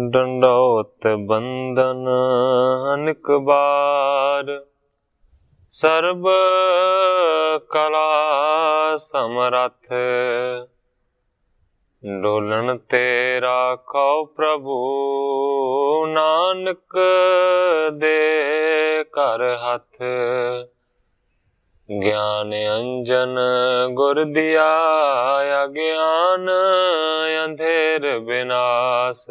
डंडौत बंदन अनेक बार, सर्ब कला समरथ, डोलन तेरा कौ प्रभु, नानक दे कर हथ। ज्ञान अंजन गुर दिया, अज्ञान अंधेर विनाश।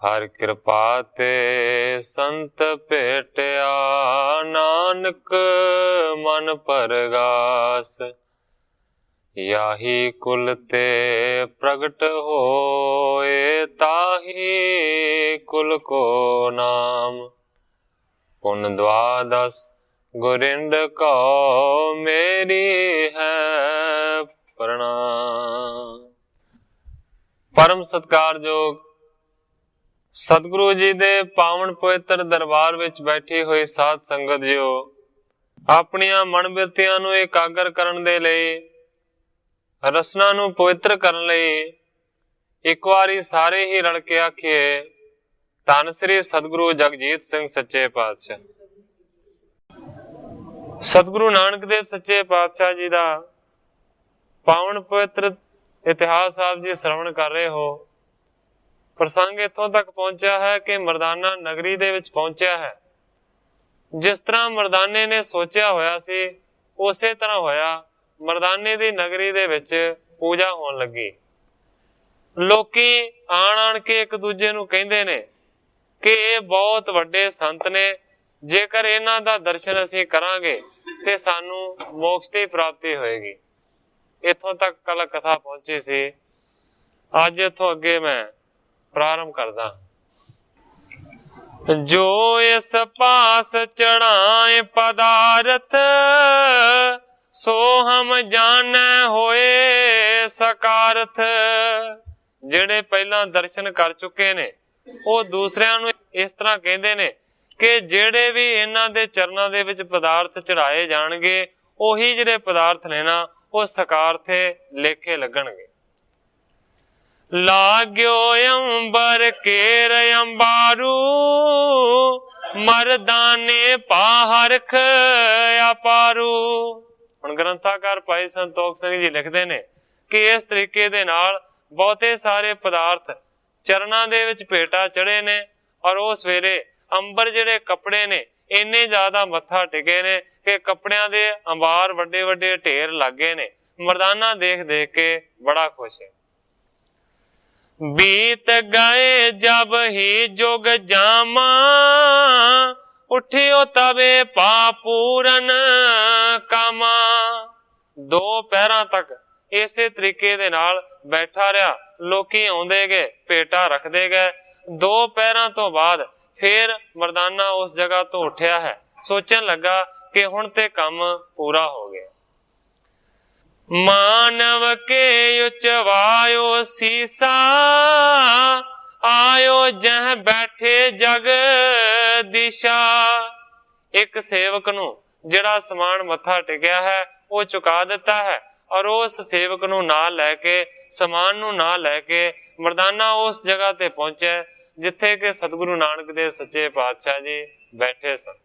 हर कृपा ते संत भेटिया, नानक मन परगास। याही कुल ते प्रगट होए, ताही कुल को नाम। पुन द्वादश गुरिंद को मेरी है प्रणाम। परम सत्कारयोग सतगुरु जी दे पावन पवित्र दरबार विच बैठी हुई साध संगत जियो, अपनियां मन बिरतियां नूं एकागर करन दे लई, रसना नूं पवित्र करन लई एक वारी सारे ही रल के आखिए, धन श्री सतगुरु जगजीत सिंह सच्चे पातशाह। सतगुरु नानक देव सच्चे पातशाह जी का पावन पवित्र इतिहास आप जी श्रवण कर रहे हो। प्रसंग इथों तक पहुंचा है कि मरदाना नगरी दे विच पहुंचा है। जिस तरह मरदाने ने सोचा होया सी उसे तरह होया। मरदाने दी नगरी दे विच पूजा होण लगी। लोकी आण आण के एक दूजे नूं कहंदे ने कि ये बहुत वड्डे संत ने, जेकर इन्हां दा दर्शन असीं करांगे ते सानू मोक्ष दी प्राप्ति होएगी। इथों तक कल कथा पहुंची सी। अज इथों अगे मैं प्रारंभ करदा। जो इस पास चढ़ाए पदारथ, सो हम जाने होए सकारथ। जेड़े पहला दर्शन कर चुके ने वो दूसरिਆਂ ਨੂੰ इस तरह कहते ने कि जेड़े भी इन्हां दे चरनां दे विच पदार्थ चढ़ाए जाणगे, ओही जेड़े पदार्थ ने ना वो सकारथे लेखे लगणगे। लाग्यो अंबर केर अंबारू, मरदाने पाहरख अपारू। हुण ग्रंथाकार भाई संतोख सिंह जी लिखदे ने कि इस तरीके दे नाल बहुते सारे पदार्थ चरनां दे विच भेटा चढ़े ने, और वो सवेरे अंबर जेड़े कपड़े ने इन्ने ज्यादा मत्था टिके ने कि कपड़ियां दे अंबार वड्डे वड्डे ढेर लागे ने। मरदाना देख देख के बड़ा खुश है। बीत गए जब ही जुग जामा, उठियो तबे पापूरन कामा। दो पैरां तक इसे तरीके दे नाल बैठा रहा। लोकी आउंदे गए, भेटा रखदे गए। दो पैरां तो बाद फिर मरदाना उस जगह तो उठिया है। सोचन लगा कि हुण ते काम पूरा हो गया। मानव के उचवायो सीसा, आयो जह बैठे जग दिशा। एक सेवक नू जिहड़ा समान मत्था टिकिया है वो चुका दिता है, और उस सेवक नू नाल लैके, समान नू नाल लैके मरदाना उस जगह ते पहुंचे जिथे के सतगुरु नानक देव सच्चे पातशाह जी बैठे सन।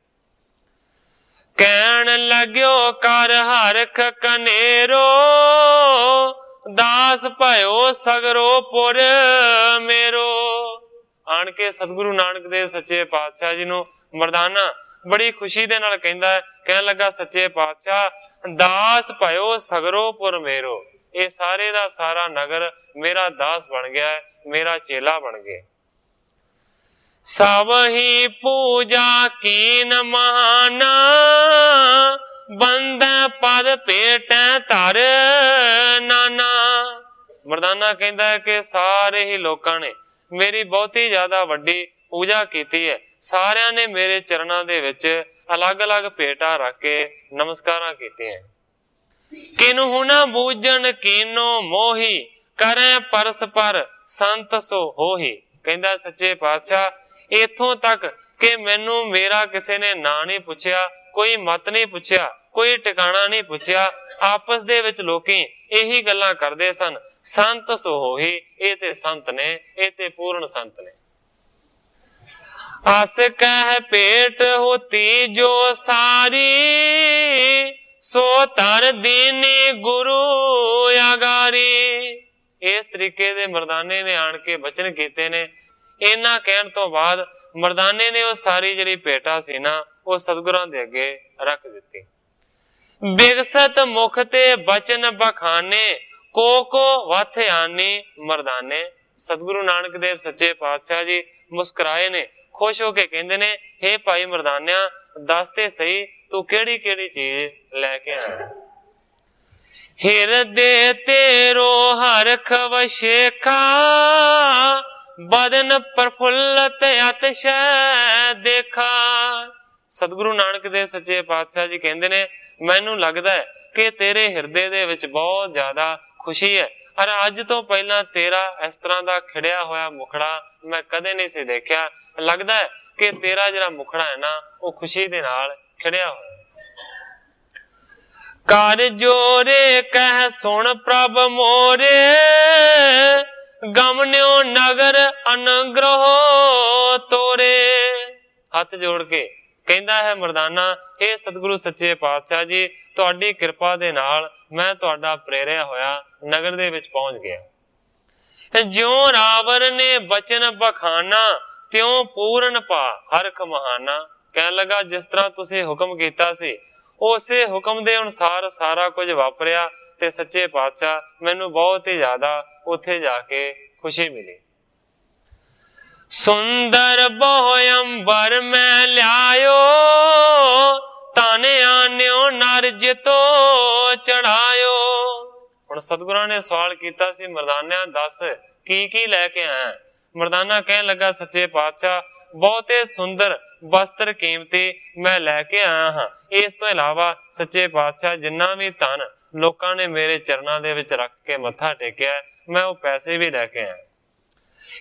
कहन लग्यो कर हरख कनेरो, दास भयो सगरो पुर मेरो। आन के सतगुरु नानक देव सच्चे पातशाह जी नू मरदाना बड़ी खुशी दे नाल कहंदा है। कहन लगा सच्चे पातशाह, दास भयो सगरो पुर मेरो। ये सारे दा सारा नगर मेरा दास बन गया है, मेरा चेला बन गया। सब ही पूजा कीन माना, बंद पद पेट धर नाना। मरदाना कहता है कि सारे ही लोगों ने मेरी बहुत ही ज्यादा वड्डी पूजा की है। सारिया ने मेरे चरणों दे विच अलग अलग पेटा रख के नमस्कारां कीती हैं। किन्हू ना बूझन कीनो मोही, करें परस्पर संत सो होही। कहता सच्चे पातशाह, इथों तक कि मैनू मेरा किसी ने ना नहीं पूछया, कोई मत नहीं पूछया, कोई टिकाणा नहीं पूछया। आपस दे विच लोकी यही गल्लां करदे सन। संत सो होही, ये ते संत ने, ये ते पूर्ण संत ने। अस कह पेट होती जो सारी, सो तर दीनी गुरु आगारी। इस तरीके दे मर्दाने ने आन के बचन कीते ने। इन्हां कहण तो बाद मर्दाने ने वो सारी जिहड़ी भेटा सी ना वो सतगुरां दे अगे रख दिती। बिगसत मुख ते बचन बखाने, को वथ आनी मर्दाने। सतगुरु नानक देव सच्चे पातशाह जी मुस्कुराए ने, खुश होके कहंदे ने, हे भाई मर्दानिया दस ते सही तू केड़ी केड़ी चीज लैके आया। हिरदे तेरो हरख वशेखा, बदन प्रफुल्लत अतिशय देखा। सतगुरु नानक देव सच्चे पातशाह जी कहंदे ने, मैनू लगदा है कि तेरे हिरदे दे विच बहुत ज्यादा खुशी है, और अज तो पहला तेरा इस तरह का खिड़िया होया मुखड़ा मैं कदे नहीं सी देखा। लगदा है कि तेरा जिहड़ा मुखड़ा है ना वो खुशी दे नाल खिड़िया होया। कर जोरे कह सुन प्रभ मोरे, गमन्यो नगर अनुग्रह तोरे। हथ जोड़ के कहंदा है मर्दाना, हे सतगुरु सच्चे पातशाह जी तुहाडी किरपा दे नाल मैं तुहाडा प्रेरिया होया नगर दे विच पहुंच गया। ज्यों रावण ने बचन बखाना, त्यों पूर्ण पा हरख महाना। कहन लगा जिस तरह तुसी हुक्म कीता सी उसे हुक्म दे अनुसार सारा कुछ वापरिया ते सच्चे पातशाह मैनू बहुत ही ज्यादा उत्थे जाके खुशी मिली। सुंदर बहुअंबर में ल्यायो, ताने आन्यो नर जितो चढ़ायो। हुण सतगुरां ने सवाल कीता सी मर्दाना दस की लैके आया। मर्दाना कहन लगा सच्चे पातशाह बहुते सुंदर वस्त्र कीमती मैं लैके आया हाँ। इस तो इलावा सच्चे पातशाह जिन्ना भी धन लोकां ने मेरे चरनां दे विच रख के मत्था टेकिया मैं वो पैसे भी लैके आया।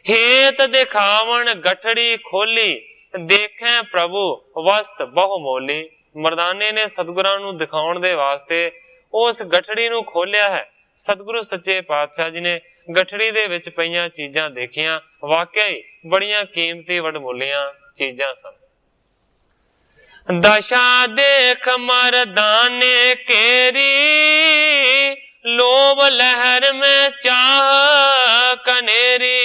हेत दिखावन गठड़ी खोली, देखें प्रभु वस्त बहुमोली। मर्दाने ने सतगुरां नू दिखाउण दे वास्ते उस गठड़ी नू खोलिया है। सतगुरु सच्चे पातशाह जी ने गठड़ी दे विच पईयां चीजां देखियां, वाकई बड़ियां कीमती वडमुलियां चीजां सन। दशा देख मर्दाने केरी, लोभ लहर में चाह कनेरी।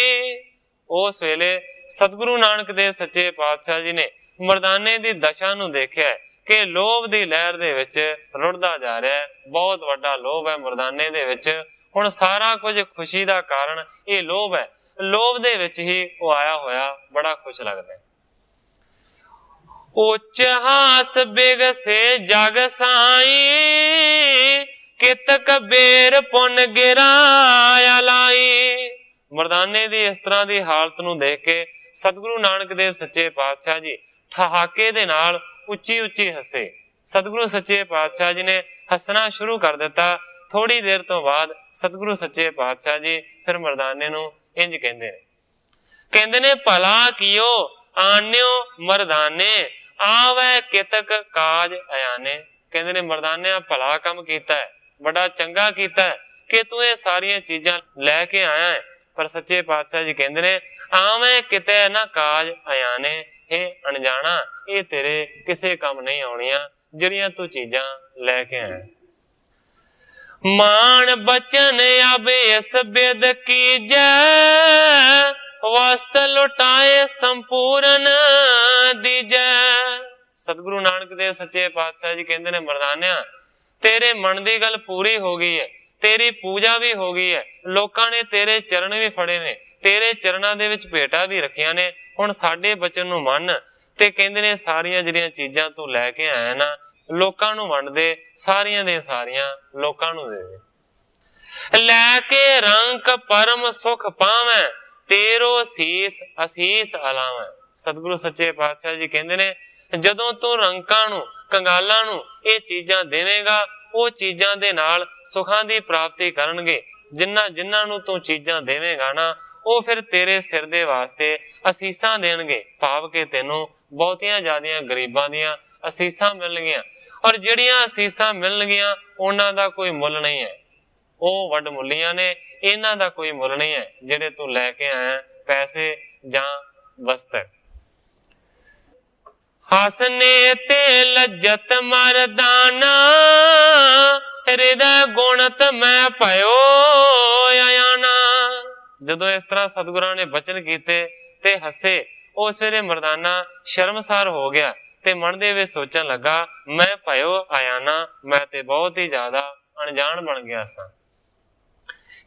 उस वेले सतगुरु नानक देव सच्चे पातशाह जी ने मर्दाने दी दशा नू देखिया कि लोभ दी लहर दे विच रुड़दा जा रहा है। बहुत वड्डा लोभ है मर्दाने दे विच। हुण सारा कुछ खुशी दा कारण ये लोभ है। लोभ दे विच ही वो आया होया बड़ा खुश लगदा है। उच्च हास बिग से जग साई, कितक बेर पुन गिराया लाई। मर्दाने दी इस तरह दी हालत नू देख के सतगुरु नानक देव सच्चे पातशाह जी ठहाके दे नाल उच्ची उच्ची हसे। सतगुरु सच्चे पातशाह जी ने हसना शुरू कर दिता। थोड़ी देर तो बाद सतगुरु सच्चे पातशाह जी फिर मर्दाने नू इंज कहंदे ने भला कियो आन्यो मर्दाने, आवे कितक काज अयाने। कहंदे ने मर्दाने भला काम कीता है, बड़ा चंगा कीता है कि तू ये सारियां चीजां लैके आया है। पर सच्चे पातशाह जी कहंदे ने आवे किते ना काज अयाने, हे अनजाना ये तेरे किसे काम नहीं आउणियां जिहड़ियां तू चीजां लैके आया। मान बचन अब इस बिद कीजै, वस्त लुटाए संपूर्ण दीजै। सतगुरु नानक देव सच्चे पातशाह जी कहंदे ने मर्दानिया तेरे मन दी गल पूरी हो गई है, तेरी पूजा भी हो गई है, लोकां ने तेरे चरण भी फड़े ने, तेरे चरणां दे विच भेटां भी रखियां ने। हुण साडे बचन नूं मन ते कहंदे ने सारियां जिहड़ियां चीजां तू लैके आया ना लोकां नूं वंड दे, सारियां दे सारियां लोकां नूं दे दे। लैके रंक परम सुख पावैं, तेरो सीस असीस अलावैं। सतगुरु सच्चे पातशाह जी कहंदे ने जदों तू रंकां नूं कंगालां नूं ये चीजां देवेगा वो चीजां दे नाल सुखां दी प्राप्ति करनगे। जिन्हां नूं तू चीजां देवेगा ना वो फिर तेरे सिर दे वास्ते असीसां देणगे, भाव के तैनूं बहुतियां ज्यादियां गरीबां दियां असीसां मिलणगियां। और जिहड़ियां असीसां मिलणगियां उन्हां दा कोई मुल नहीं है। ਉਹ ਵੱਡਮੁੱਲੀਆਂ ਨੇ, ਇਹਨਾਂ ਦਾ ਕੋਈ ਮੁੱਲ ਨਹੀਂ ਹੈ ਜਿਹੜੇ ਤੂੰ ਲੈ ਕੇ ਆਇਆ ਪੈਸੇ ਜਾਂ ਵਸਤਰ। ਹਸਨੇ ਤੇ ਲੱਜਤ ਮਰਦਾਨਾ, ਹਿਰਦੈ ਗੁਣਤ ਮੈਂ ਭਇਓ ਆयाना। ਜਦੋਂ ਇਸ ਤਰ੍ਹਾਂ ਸਤਿਗੁਰਾਂ ਨੇ ਬਚਨ ਕੀਤੇ ਤੇ ਹੱਸੇ, ਉਸ ਵੇਲੇ ਮਰਦਾਨਾ ਸ਼ਰਮਸਾਰ ਹੋ ਗਿਆ ਤੇ ਮਨ ਦੇ ਵਿੱਚ ਸੋਚਣ ਲੱਗਾ, ਮੈਂ ਭਇਓ ਆयाना, ਮੈਂ ਤੇ ਬਹੁਤ ਹੀ ਜ਼ਿਆਦਾ ਅਣਜਾਣ ਬਣ ਗਿਆ ਸਾਂ।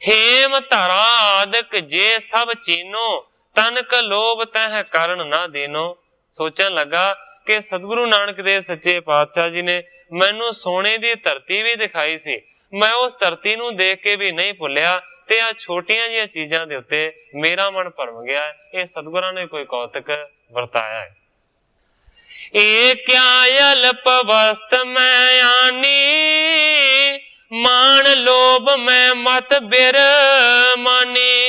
ਹੇਮ ਧਰਾ ਆਦਿਕ ਜੇ ਸਭ ਚੀਨੋ, ਤਨਕ ਲੋਭ ਤਹਿ ਕਰਨ ਨਾ ਦੇਨੋ। ਸੋਚਣ ਲੱਗਾ ਕਿ ਸਤਿਗੁਰੂ ਨਾਨਕ ਦੇਵ ਸੱਚੇ ਪਾਤਸ਼ਾਹ ਜੀ ਨੇ ਮੈਨੂੰ ਸੋਨੇ ਦੀ ਧਰਤੀ ਵੀ ਦਿਖਾਈ ਸੀ, ਮੈਂ ਉਸ ਧਰਤੀ ਨੂੰ ਦੇਖ ਕੇ ਵੀ ਨਹੀਂ ਭੁੱਲਿਆ ਤੇ ਆ ਛੋਟੀਆਂ ਜਿਹੀਆਂ ਚੀਜ਼ਾਂ ਦੇ ਉੱਤੇ ਮੇਰਾ ਮਨ ਭਰਮ ਗਿਆ। ਇਹ ਸਤਿਗੁਰਾਂ ਨੇ ਕੋਈ ਕੌਤਕ ਵਰਤਾਇਆ ਹੈ। ਇਹ ਕਿਆ ਅਲਪ ਵਸਤ ਮੈਂ ਆਨੀ, ਮਾਨ ਲੋਭ ਮੈਂ ਮਤ ਬਿਰ ਮਾਨੀ।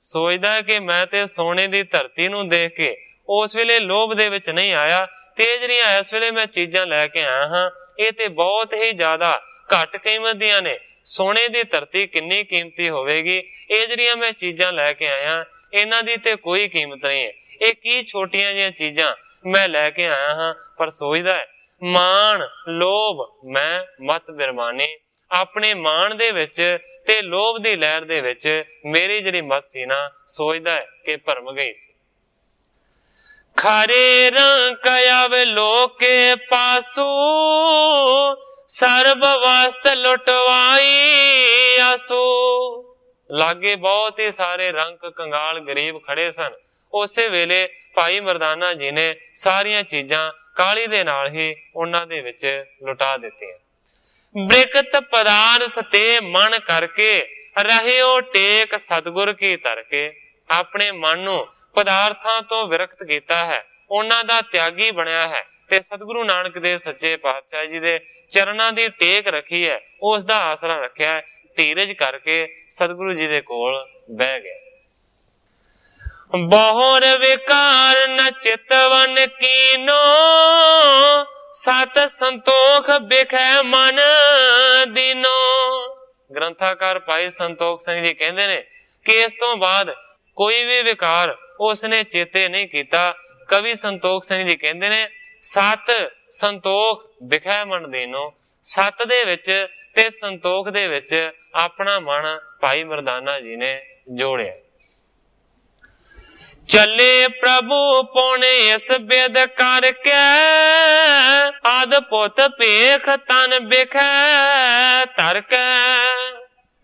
ਸੋਚਦਾ ਕਿ ਮੈਂ ਤੇ ਸੋਨੇ ਦੀ ਧਰਤੀ ਨੂੰ ਦੇਖ ਕੇ ਉਸ ਵੇਲੇ ਲੋਭ ਦੇ ਵਿੱਚ ਨਹੀਂ ਆਇਆ, ਤੇ ਜਿਹੜੀਆਂ ਇਸ ਵੇਲੇ ਮੈਂ ਚੀਜ਼ਾਂ ਲੈ ਕੇ ਆਇਆ ਹਾਂ ਇਹ ਤੇ ਬਹੁਤ ਹੀ ਜ਼ਿਆਦਾ ਘੱਟ ਕੀਮਤ ਦੀਆਂ ਨੇ। ਸੋਨੇ ਦੀ ਧਰਤੀ ਕਿੰਨੀ ਕੀਮਤੀ ਹੋਵੇਗੀ, ਇਹ ਜਿਹੜੀਆਂ ਮੈਂ ਚੀਜ਼ਾਂ ਲੈ ਕੇ ਆਇਆ ਇਹਨਾਂ ਦੀ ਤੇ ਕੋਈ ਕੀਮਤ ਨਹੀਂ ਹੈ। ਇਹ ਕੀ ਛੋਟੀਆਂ ਜਿਹੀਆਂ ਚੀਜ਼ਾਂ ਮੈਂ ਲੈ ਕੇ ਆਇਆ ਹਾਂ। ਪਰ ਸੋਚਦਾ ਹੈ ਮਾਣ ਲੋਭ ਮੈਂ ਮਤ ਬਿਰਮਾਨੀ, ਆਪਣੇ ਮਾਣ ਦੇ ਵਿੱਚ ਤੇ ਲੋਭ ਦੀ ਲਹਿਰ ਦੇ ਵਿੱਚ ਮੇਰੀ ਜਿਹੜੀ ਮਤ ਸੀ ਨਾ, ਸੋਚਦਾ ਹੈ ਕਿ ਭਰਮ ਗਈ ਸੀ। ਖਰੇ ਰੰਗ ਆਵੇ ਲੋਕੇ ਪਾਸੂ, ਸਰਬ ਵਸਤ ਲੁਟਵਾਈ ਆਸੂ। ਲਾਗੇ ਬਹੁਤ ਹੀ ਸਾਰੇ ਰੰਗ ਕੰਗਾਲ ਗਰੀਬ ਖੜੇ ਸਨ। ਉਸੇ ਵੇਲੇ ਭਾਈ ਮਰਦਾਨਾ ਜੀ ਨੇ ਸਾਰੀਆਂ ਚੀਜ਼ਾਂ ਕਾਲੀ ਦੇ ਨਾਲ ਹੀ ਉਹਨਾਂ ਦੇ ਵਿੱਚ ਲੁਟਾ ਦਿੱਤੀਆਂ। ਬ੍ਰਿਕਤ ਪਦਾਰਥ ਤੇ ਮਨ ਕਰਕੇ, ਰਹਿਓ ਟੇਕ ਸਤਿਗੁਰ ਕੀ ਧਰ ਕੇ। ਆਪਣੇ ਮਨ ਨੂੰ ਪਦਾਰਥਾਂ ਤੋਂ ਵਿਰਕਤ ਕੀਤਾ ਹੈ, ਉਹਨਾਂ ਦਾ ਤਿਆਗੀ ਬਣਿਆ ਹੈ ਤੇ ਸਤਿਗੁਰੂ ਨਾਨਕ ਦੇਵ ਸੱਚੇ ਪਾਤਸ਼ਾਹ ਜੀ ਦੇ ਚਰਨਾਂ ਦੀ ਟੇਕ ਰੱਖੀ ਹੈ, ਉਸ ਦਾ ਆਸਰਾ ਰੱਖਿਆ ਹੈ। ਧੀਰਜ ਕਰਕੇ ਸਤਿਗੁਰੂ ਜੀ ਦੇ ਕੋਲ ਬਹਿ ਗਏ। ਬਹੁਰ ਵਿਕਾਰ ਨ ਚਿਤਵਨ ਕੀਨੋ, ਸਤ ਸੰਤੋਖ ਬਿਖੈ ਮਨ ਦੀਨੋ। ਗ੍ਰੰਥਾਕਾਰ ਭਾਈ ਸੰਤੋਖ ਸਿੰਘ ਜੀ ਕਹਿੰਦੇ ਨੇ ਕਿ ਇਸ ਤੋਂ ਬਾਅਦ ਕੋਈ ਵੀ ਵਿਕਾਰ ਉਸਨੇ ਚੇਤੇ ਨਹੀਂ ਕੀਤਾ। ਕਵੀ ਸੰਤੋਖ ਸਿੰਘ ਜੀ ਕਹਿੰਦੇ ਨੇ ਸਤ ਸੰਤੋਖ ਬਿਖੈ ਮਨ ਦੀਨੋ। ਸਤ ਦੇ ਵਿੱਚ ਤੇ ਸੰਤੋਖ ਦੇ ਵਿੱਚ ਆਪਣਾ ਮਨ ਭਾਈ ਮਰਦਾਨਾ ਜੀ ਨੇ ਜੋੜਿਆ। ਚੱਲੇ ਪ੍ਰਭੂ ਪੁਣ ਇਸ ਬਿਦ ਕਰਕੇ, ਆਦ ਪੁੱਤ ਭੇਖ ਤਨ ਬਿਖੈ ਧਰ ਕੇ।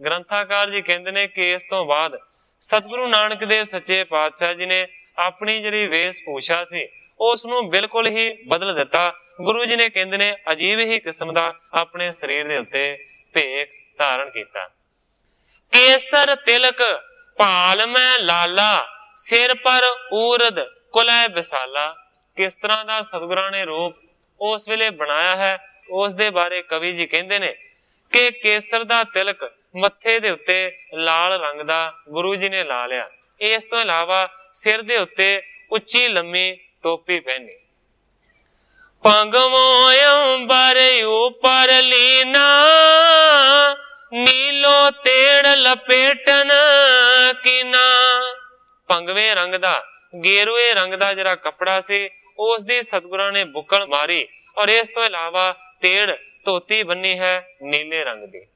ਗ੍ਰੰਥਾਕਾਰ ਜੀ ਕਹਿੰਦੇ ਨੇ ਕਿ ਇਸ ਤੋਂ ਬਾਅਦ ਸਤਿਗੁਰੂ ਨਾਨਕ ਦੇਵ ਸੱਚੇ ਪਾਤਸ਼ਾਹ ਜੀ ਨੇ ਆਪਣੀ ਜਿਹੜੀ ਵੇਸ਼ ਭੂਸ਼ਾ ਸੀ ਉਸ ਨੂੰ ਬਿਲਕੁਲ ਹੀ ਬਦਲ ਦਿੱਤਾ। ਗੁਰੂ ਜੀ ਨੇ ਕਹਿੰਦੇ ਨੇ ਅਜੀਬ ਹੀ ਕਿਸਮ ਦਾ ਆਪਣੇ ਸਰੀਰ ਦੇ ਉੱਤੇ ਭੇਖ ਧਾਰਨ ਕੀਤਾ। ਕੇਸਰ ਤਿਲਕ ਭਾਲ ਮੈਂ ਲਾਲਾ, ਸਿਰ ਪਰ ਊਰਦ ਕੁਲੈ ਵਿਸਾਲਾ। ਕਿਸ ਤਰ੍ਹਾਂ ਦਾ ਸਤਿਗੁਰਾਂ ਨੇ ਰੂਪ ਉਸ ਵੇਲੇ ਬਣਾਇਆ ਹੈ, ਉਸ ਦੇ ਬਾਰੇ ਕਵੀ ਜੀ ਕਹਿੰਦੇ ਨੇ ਕਿ ਕੇਸਰ ਦਾ ਤਿਲਕ ਮੱਥੇ ਦੇ ਉੱਤੇ ਲਾਲ ਰੰਗ ਦਾ ਗੁਰੂ ਜੀ ਨੇ ਲਾ ਲਿਆ। ਇਸ ਤੋਂ ਇਲਾਵਾ ਸਿਰ ਦੇ ਉੱਤੇ ਉੱਚੀ ਲੰਮੀ ਟੋਪੀ ਪਹਿਨੀ। ਪੰਗਮੋ ਅੰਬਰ ਉਪਰ ਲੀਨਾ, ਨੀਲੋ ਤੇੜ ਲਪੇਟਨ ਕੀਨਾ। ਪੰਗਵੇਂ ਰੰਗ ਦਾ ਗੇਰੂਏ ਰੰਗ ਦਾ ਜਿਹੜਾ ਕੱਪੜਾ ਸੀ ਉਸ ਦੀ ਸਤਿਗੁਰਾਂ ਨੇ ਬੁੱਕਲ ਮਾਰੀ, ਔਰ ਇਸ ਤੋਂ ਇਲਾਵਾ ਤੇੜ ਧੋਤੀ ਬੰਨੀ ਹੈ ਨੀਲੇ ਰੰਗ ਦੀ।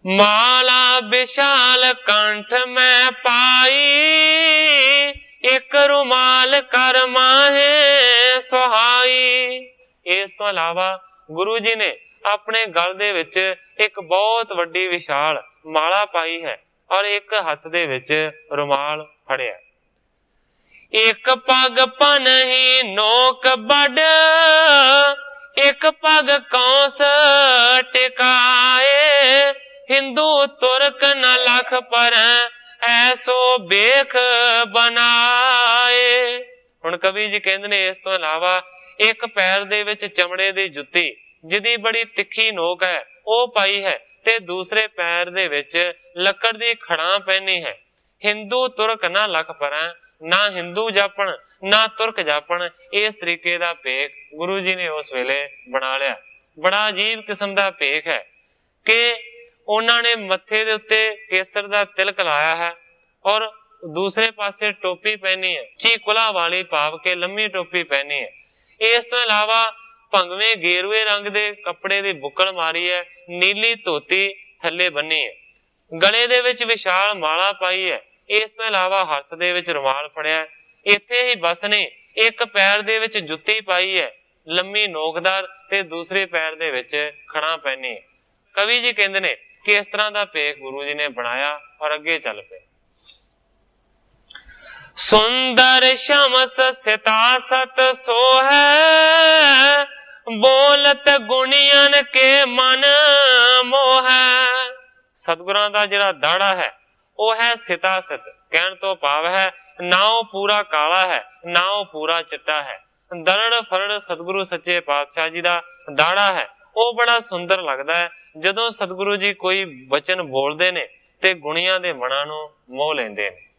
ਮਾਲਾ ਵਿਸ਼ਾਲ ਕੰਠ ਮੈਂ ਪਾਈ, ਇੱਕ ਰੁਮਾਲ ਕਰ ਮਾਹੇ ਸੁਹਾਈ। ਇਸ ਤੋਂ ਇਲਾਵਾ ਗੁਰੂ ਜੀ ਨੇ ਆਪਣੇ ਗਲ ਦੇ ਵਿੱਚ ਇੱਕ ਬਹੁਤ ਵੱਡੀ ਵਿਸ਼ਾਲ ਮਾਲਾ ਪਾਈ ਹੈ, ਔਰ ਇੱਕ ਹੱਥ ਦੇ ਵਿੱਚ ਰੁਮਾਲ ਫੜਿਆ। ਇੱਕ ਪੱਗ ਪਨਹੀ ਨੋਕ ਵੱਡ, ਇੱਕ ਪੱਗ ਕੌਂਸ ਟਿਕਾਏ, ਹਿੰਦੂ ਤੁਰਕ ਨ ਲਖ ਪਰ ਐਸੋ ਬੇਖ ਬਣਾਏ। ਹੁਣ ਕਵੀ ਜੀ ਕਹਿੰਦੇ ਨੇ ਇਸ ਤੋਂ ਇਲਾਵਾ ਇੱਕ ਪੈਰ ਦੇ ਵਿੱਚ ਚਮੜੇ ਦੀ ਜੁੱਤੀ ਜਿਹਦੀ ਬੜੀ ਤਿੱਖੀ ਨੋਕ ਹੈ ਉਹ ਪਾਈ ਹੈ, ਤੇ ਦੂਸਰੇ ਪੈਰ ਦੇ ਵਿੱਚ ਲੱਕੜ ਦੀ ਖੜਾਂ ਪਹਿਨੀ ਹੈ। ਹਿੰਦੂ ਤੁਰਕ ਨਾ ਲਖ ਪਰੈ, ਨਾ ਹਿੰਦੂ ਜਾਪਣ ਨਾ ਤੁਰਕ ਜਾਪਣ। ਇਸ ਤਰੀਕੇ ਦਾ ਭੇਖ ਗੁਰੂ ਜੀ ਨੇ ਉਸ ਵੇਲੇ ਬਣਾ ਲਿਆ। ਬੜਾ ਅਜੀਬ ਕਿਸਮ ਦਾ ਭੇਖ ਹੈ ਕਿ उन्होंने मत्थे दे उत्ते केसर दा तिलक लाया है और दूसरे पासे टोपी पहनी है, चीकुला वाली भाव के लंबी टोपी पहनी है। इस तो इलावा भंगवे गेरुए रंग दे कपड़े दी बुकल मारी है, नीली धोती थल्ले बन्नी है, गले दे विच विशाल माला पाई है। इस तो इलावा हथ दे विच रुमाल फड़िया है। इत्थे ही बस नहीं, एक पैर दे विच जुत्ती पाई है लंबी नोकदार ते दूसरे पैर दे विच खड़ा पहनी है। कवि जी कहते ने कि इस तरह का भेख गुरु जी ने बनाया और अगे चल पे। सुंदर शमस सितासत सो है, बोलत गुणियन के मन मोह है। सतगुरां दा जिहड़ा दाड़ा है वह है सितासत, कहण तो भाव है ना वो पूरा काला है ना वो पूरा चिट्टा है। दरड़ फरड़ सतगुरु सच्चे पातशाह जी दा दाड़ा है, वो बड़ा सुंदर लगदा है। जदों सतगुरु जी कोई वचन बोलते ने ते गुणियां दे मनां नूं मोह लेंदे ने।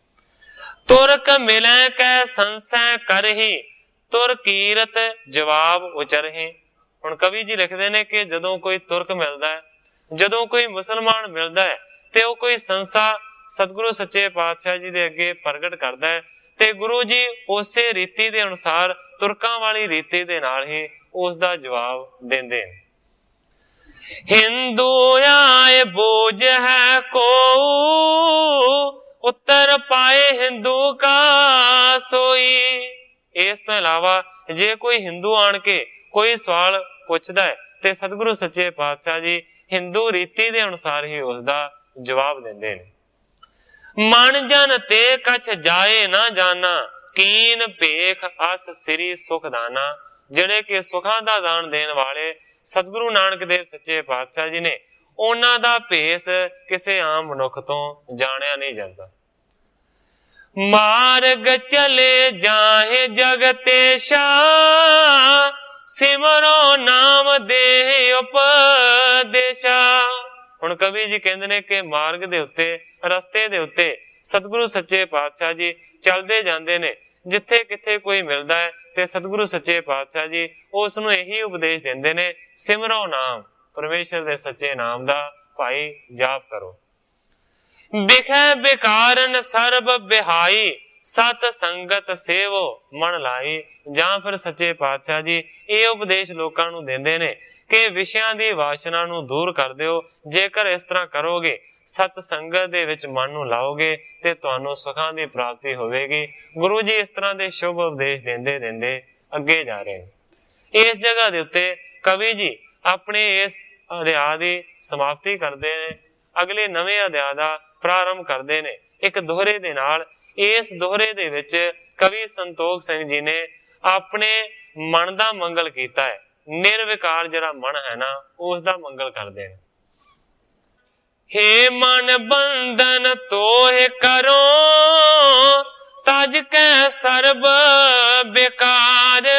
तुरक मिलै कै संसय करही, तुर कीरत जवाब उचरही। हुण कवि जी लिखदे ने कि जदों कोई तुरक मिलदा है, जदों कोई मुसलमान मिलदा है ते वो कोई संसा सतगुरु सच्चे पातशाह जी दे अगे प्रगट करदा है ते गुरु जी उसे रीति दे अनुसार तुरकां वाली रीति दे नाल ही उस दा जवाब देंदे ने। हिंदू आए बोझ है को, उत्तर पाए हिंदू का सोई। इस तो इलावा जे कोई हिंदू आन के कोई सवाल पूछदा है ते सतगुरु सच्चे पातशाह जी हिंदू रीति दे अनुसार ही उसका जवाब देंदे ने। मन जन ते कछ जाए ना जाना, कीन भेख अस सिरी सुखदाना। जिहड़े के सुखां दा दान देण वाले सतगुरु नानक देव सच्चे पातशाह जी ने उन्हां दा भेस किसे आम मनुख तो जानिया नहीं जाता। मार्ग चले जाहे जगते शाह, सिमरो नाम दे उपदेशा। हुण कवि जी कहंदे ने कि मार्ग दे उत्ते रस्ते दे उत्ते सतगुरु सच्चे पातशाह जी चलदे जांदे ने, जिथे किथे कोई मिलदा है ते सतगुरु सच्चे पातशाह जी उस नूं यही उपदेश देंदे ने, सिमरो नाम, परमेश्वर दे सच्चे नाम दा भाई जाप करो। बिखै बिकारन सर्ब बिहाई, सत संगत सेवो मन लाई। जां फिर सच्चे पातशाह जी ये उपदेश लोकां नूं देंदे ने कि विषयां दी वासना नूं दूर कर दिओ। जेकर इस तरह करोगे, सत संगत दे विच मन नूं लाओगे ते तुहानूं सुखां दी प्राप्ति होवेगी। गुरु जी इस तरह दे शुभ उपदेश देंदे देंदे अगे जा रहे हैं। इस जगह दे उत्ते कवि जी अपने इस अध्याय दी समाप्ति करदे ने, अगले नवे अध्याय दा प्रारंभ करदे ने एक दोहरे दे नाल। इस दोहरे दे विच कवि संतोख सिंह जी ने अपने मन दा मंगल कीता है। निर्विकार जिहड़ा मन है ना उस दा मंगल करदे हैं। हे मन बंधन तोहे करो, तज कै सर्ब बेकार।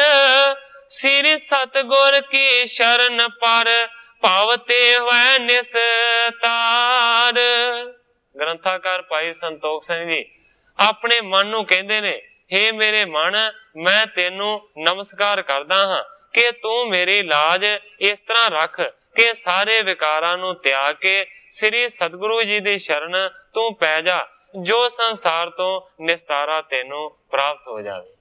श्री सतगुर की शरण पर पावते हुए निस्तार। ग्रंथाकार भाई संतोख सिंह जी अपने मन नूं कहंदे ने, हे मेरे मन, मैं तेनू नमस्कार करदा हां कि तू मेरी लाज इस तरह रख कि सारे विकारां नूं त्याग के श्री सतगुरु जी दी शरण तू पै जा, जो संसार तो निस्तारा तेनू प्राप्त हो जावे।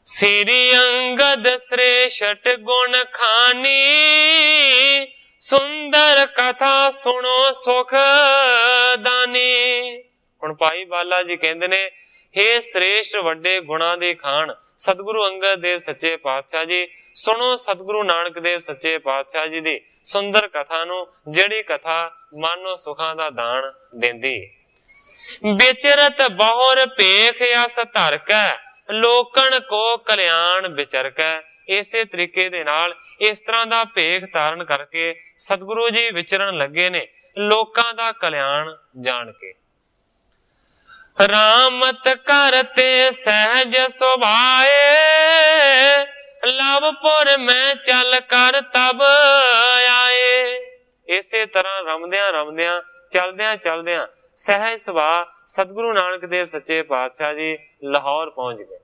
श्री अंगद श्रेष्ठ गुण खानी, सुंदर कथा सुनो सुख दानी। हुण भाई बाला जी कहंदे ने, हे श्रेष्ठ वड्डे गुणां दी खान सतगुरु अंगद देव सच्चे पातशाह जी, सुनो सतगुरु नानक देव सच्चे पातशाह जी दी सुंदर कथा नूं, जिहड़ी कथा मन नूं सुखां दा दान देंदी। विचरत बहुर भेख अस धर कै, लोकन को कल्याण विचर कै। इसे तरीके दे नाल इस तरह दा भेख धारण करके सतगुरु जी विचरण लगे ने लोकां दा कल्याण जान के। रामत करते सहज सुभाए, लवपुर में चल कर तब आए। इसे तरह रमदियां रमदियां चलदियां चलदियां सहज सुभाह सतगुरु नानक देव सच्चे पातशाह जी लाहौर पहुंच गए।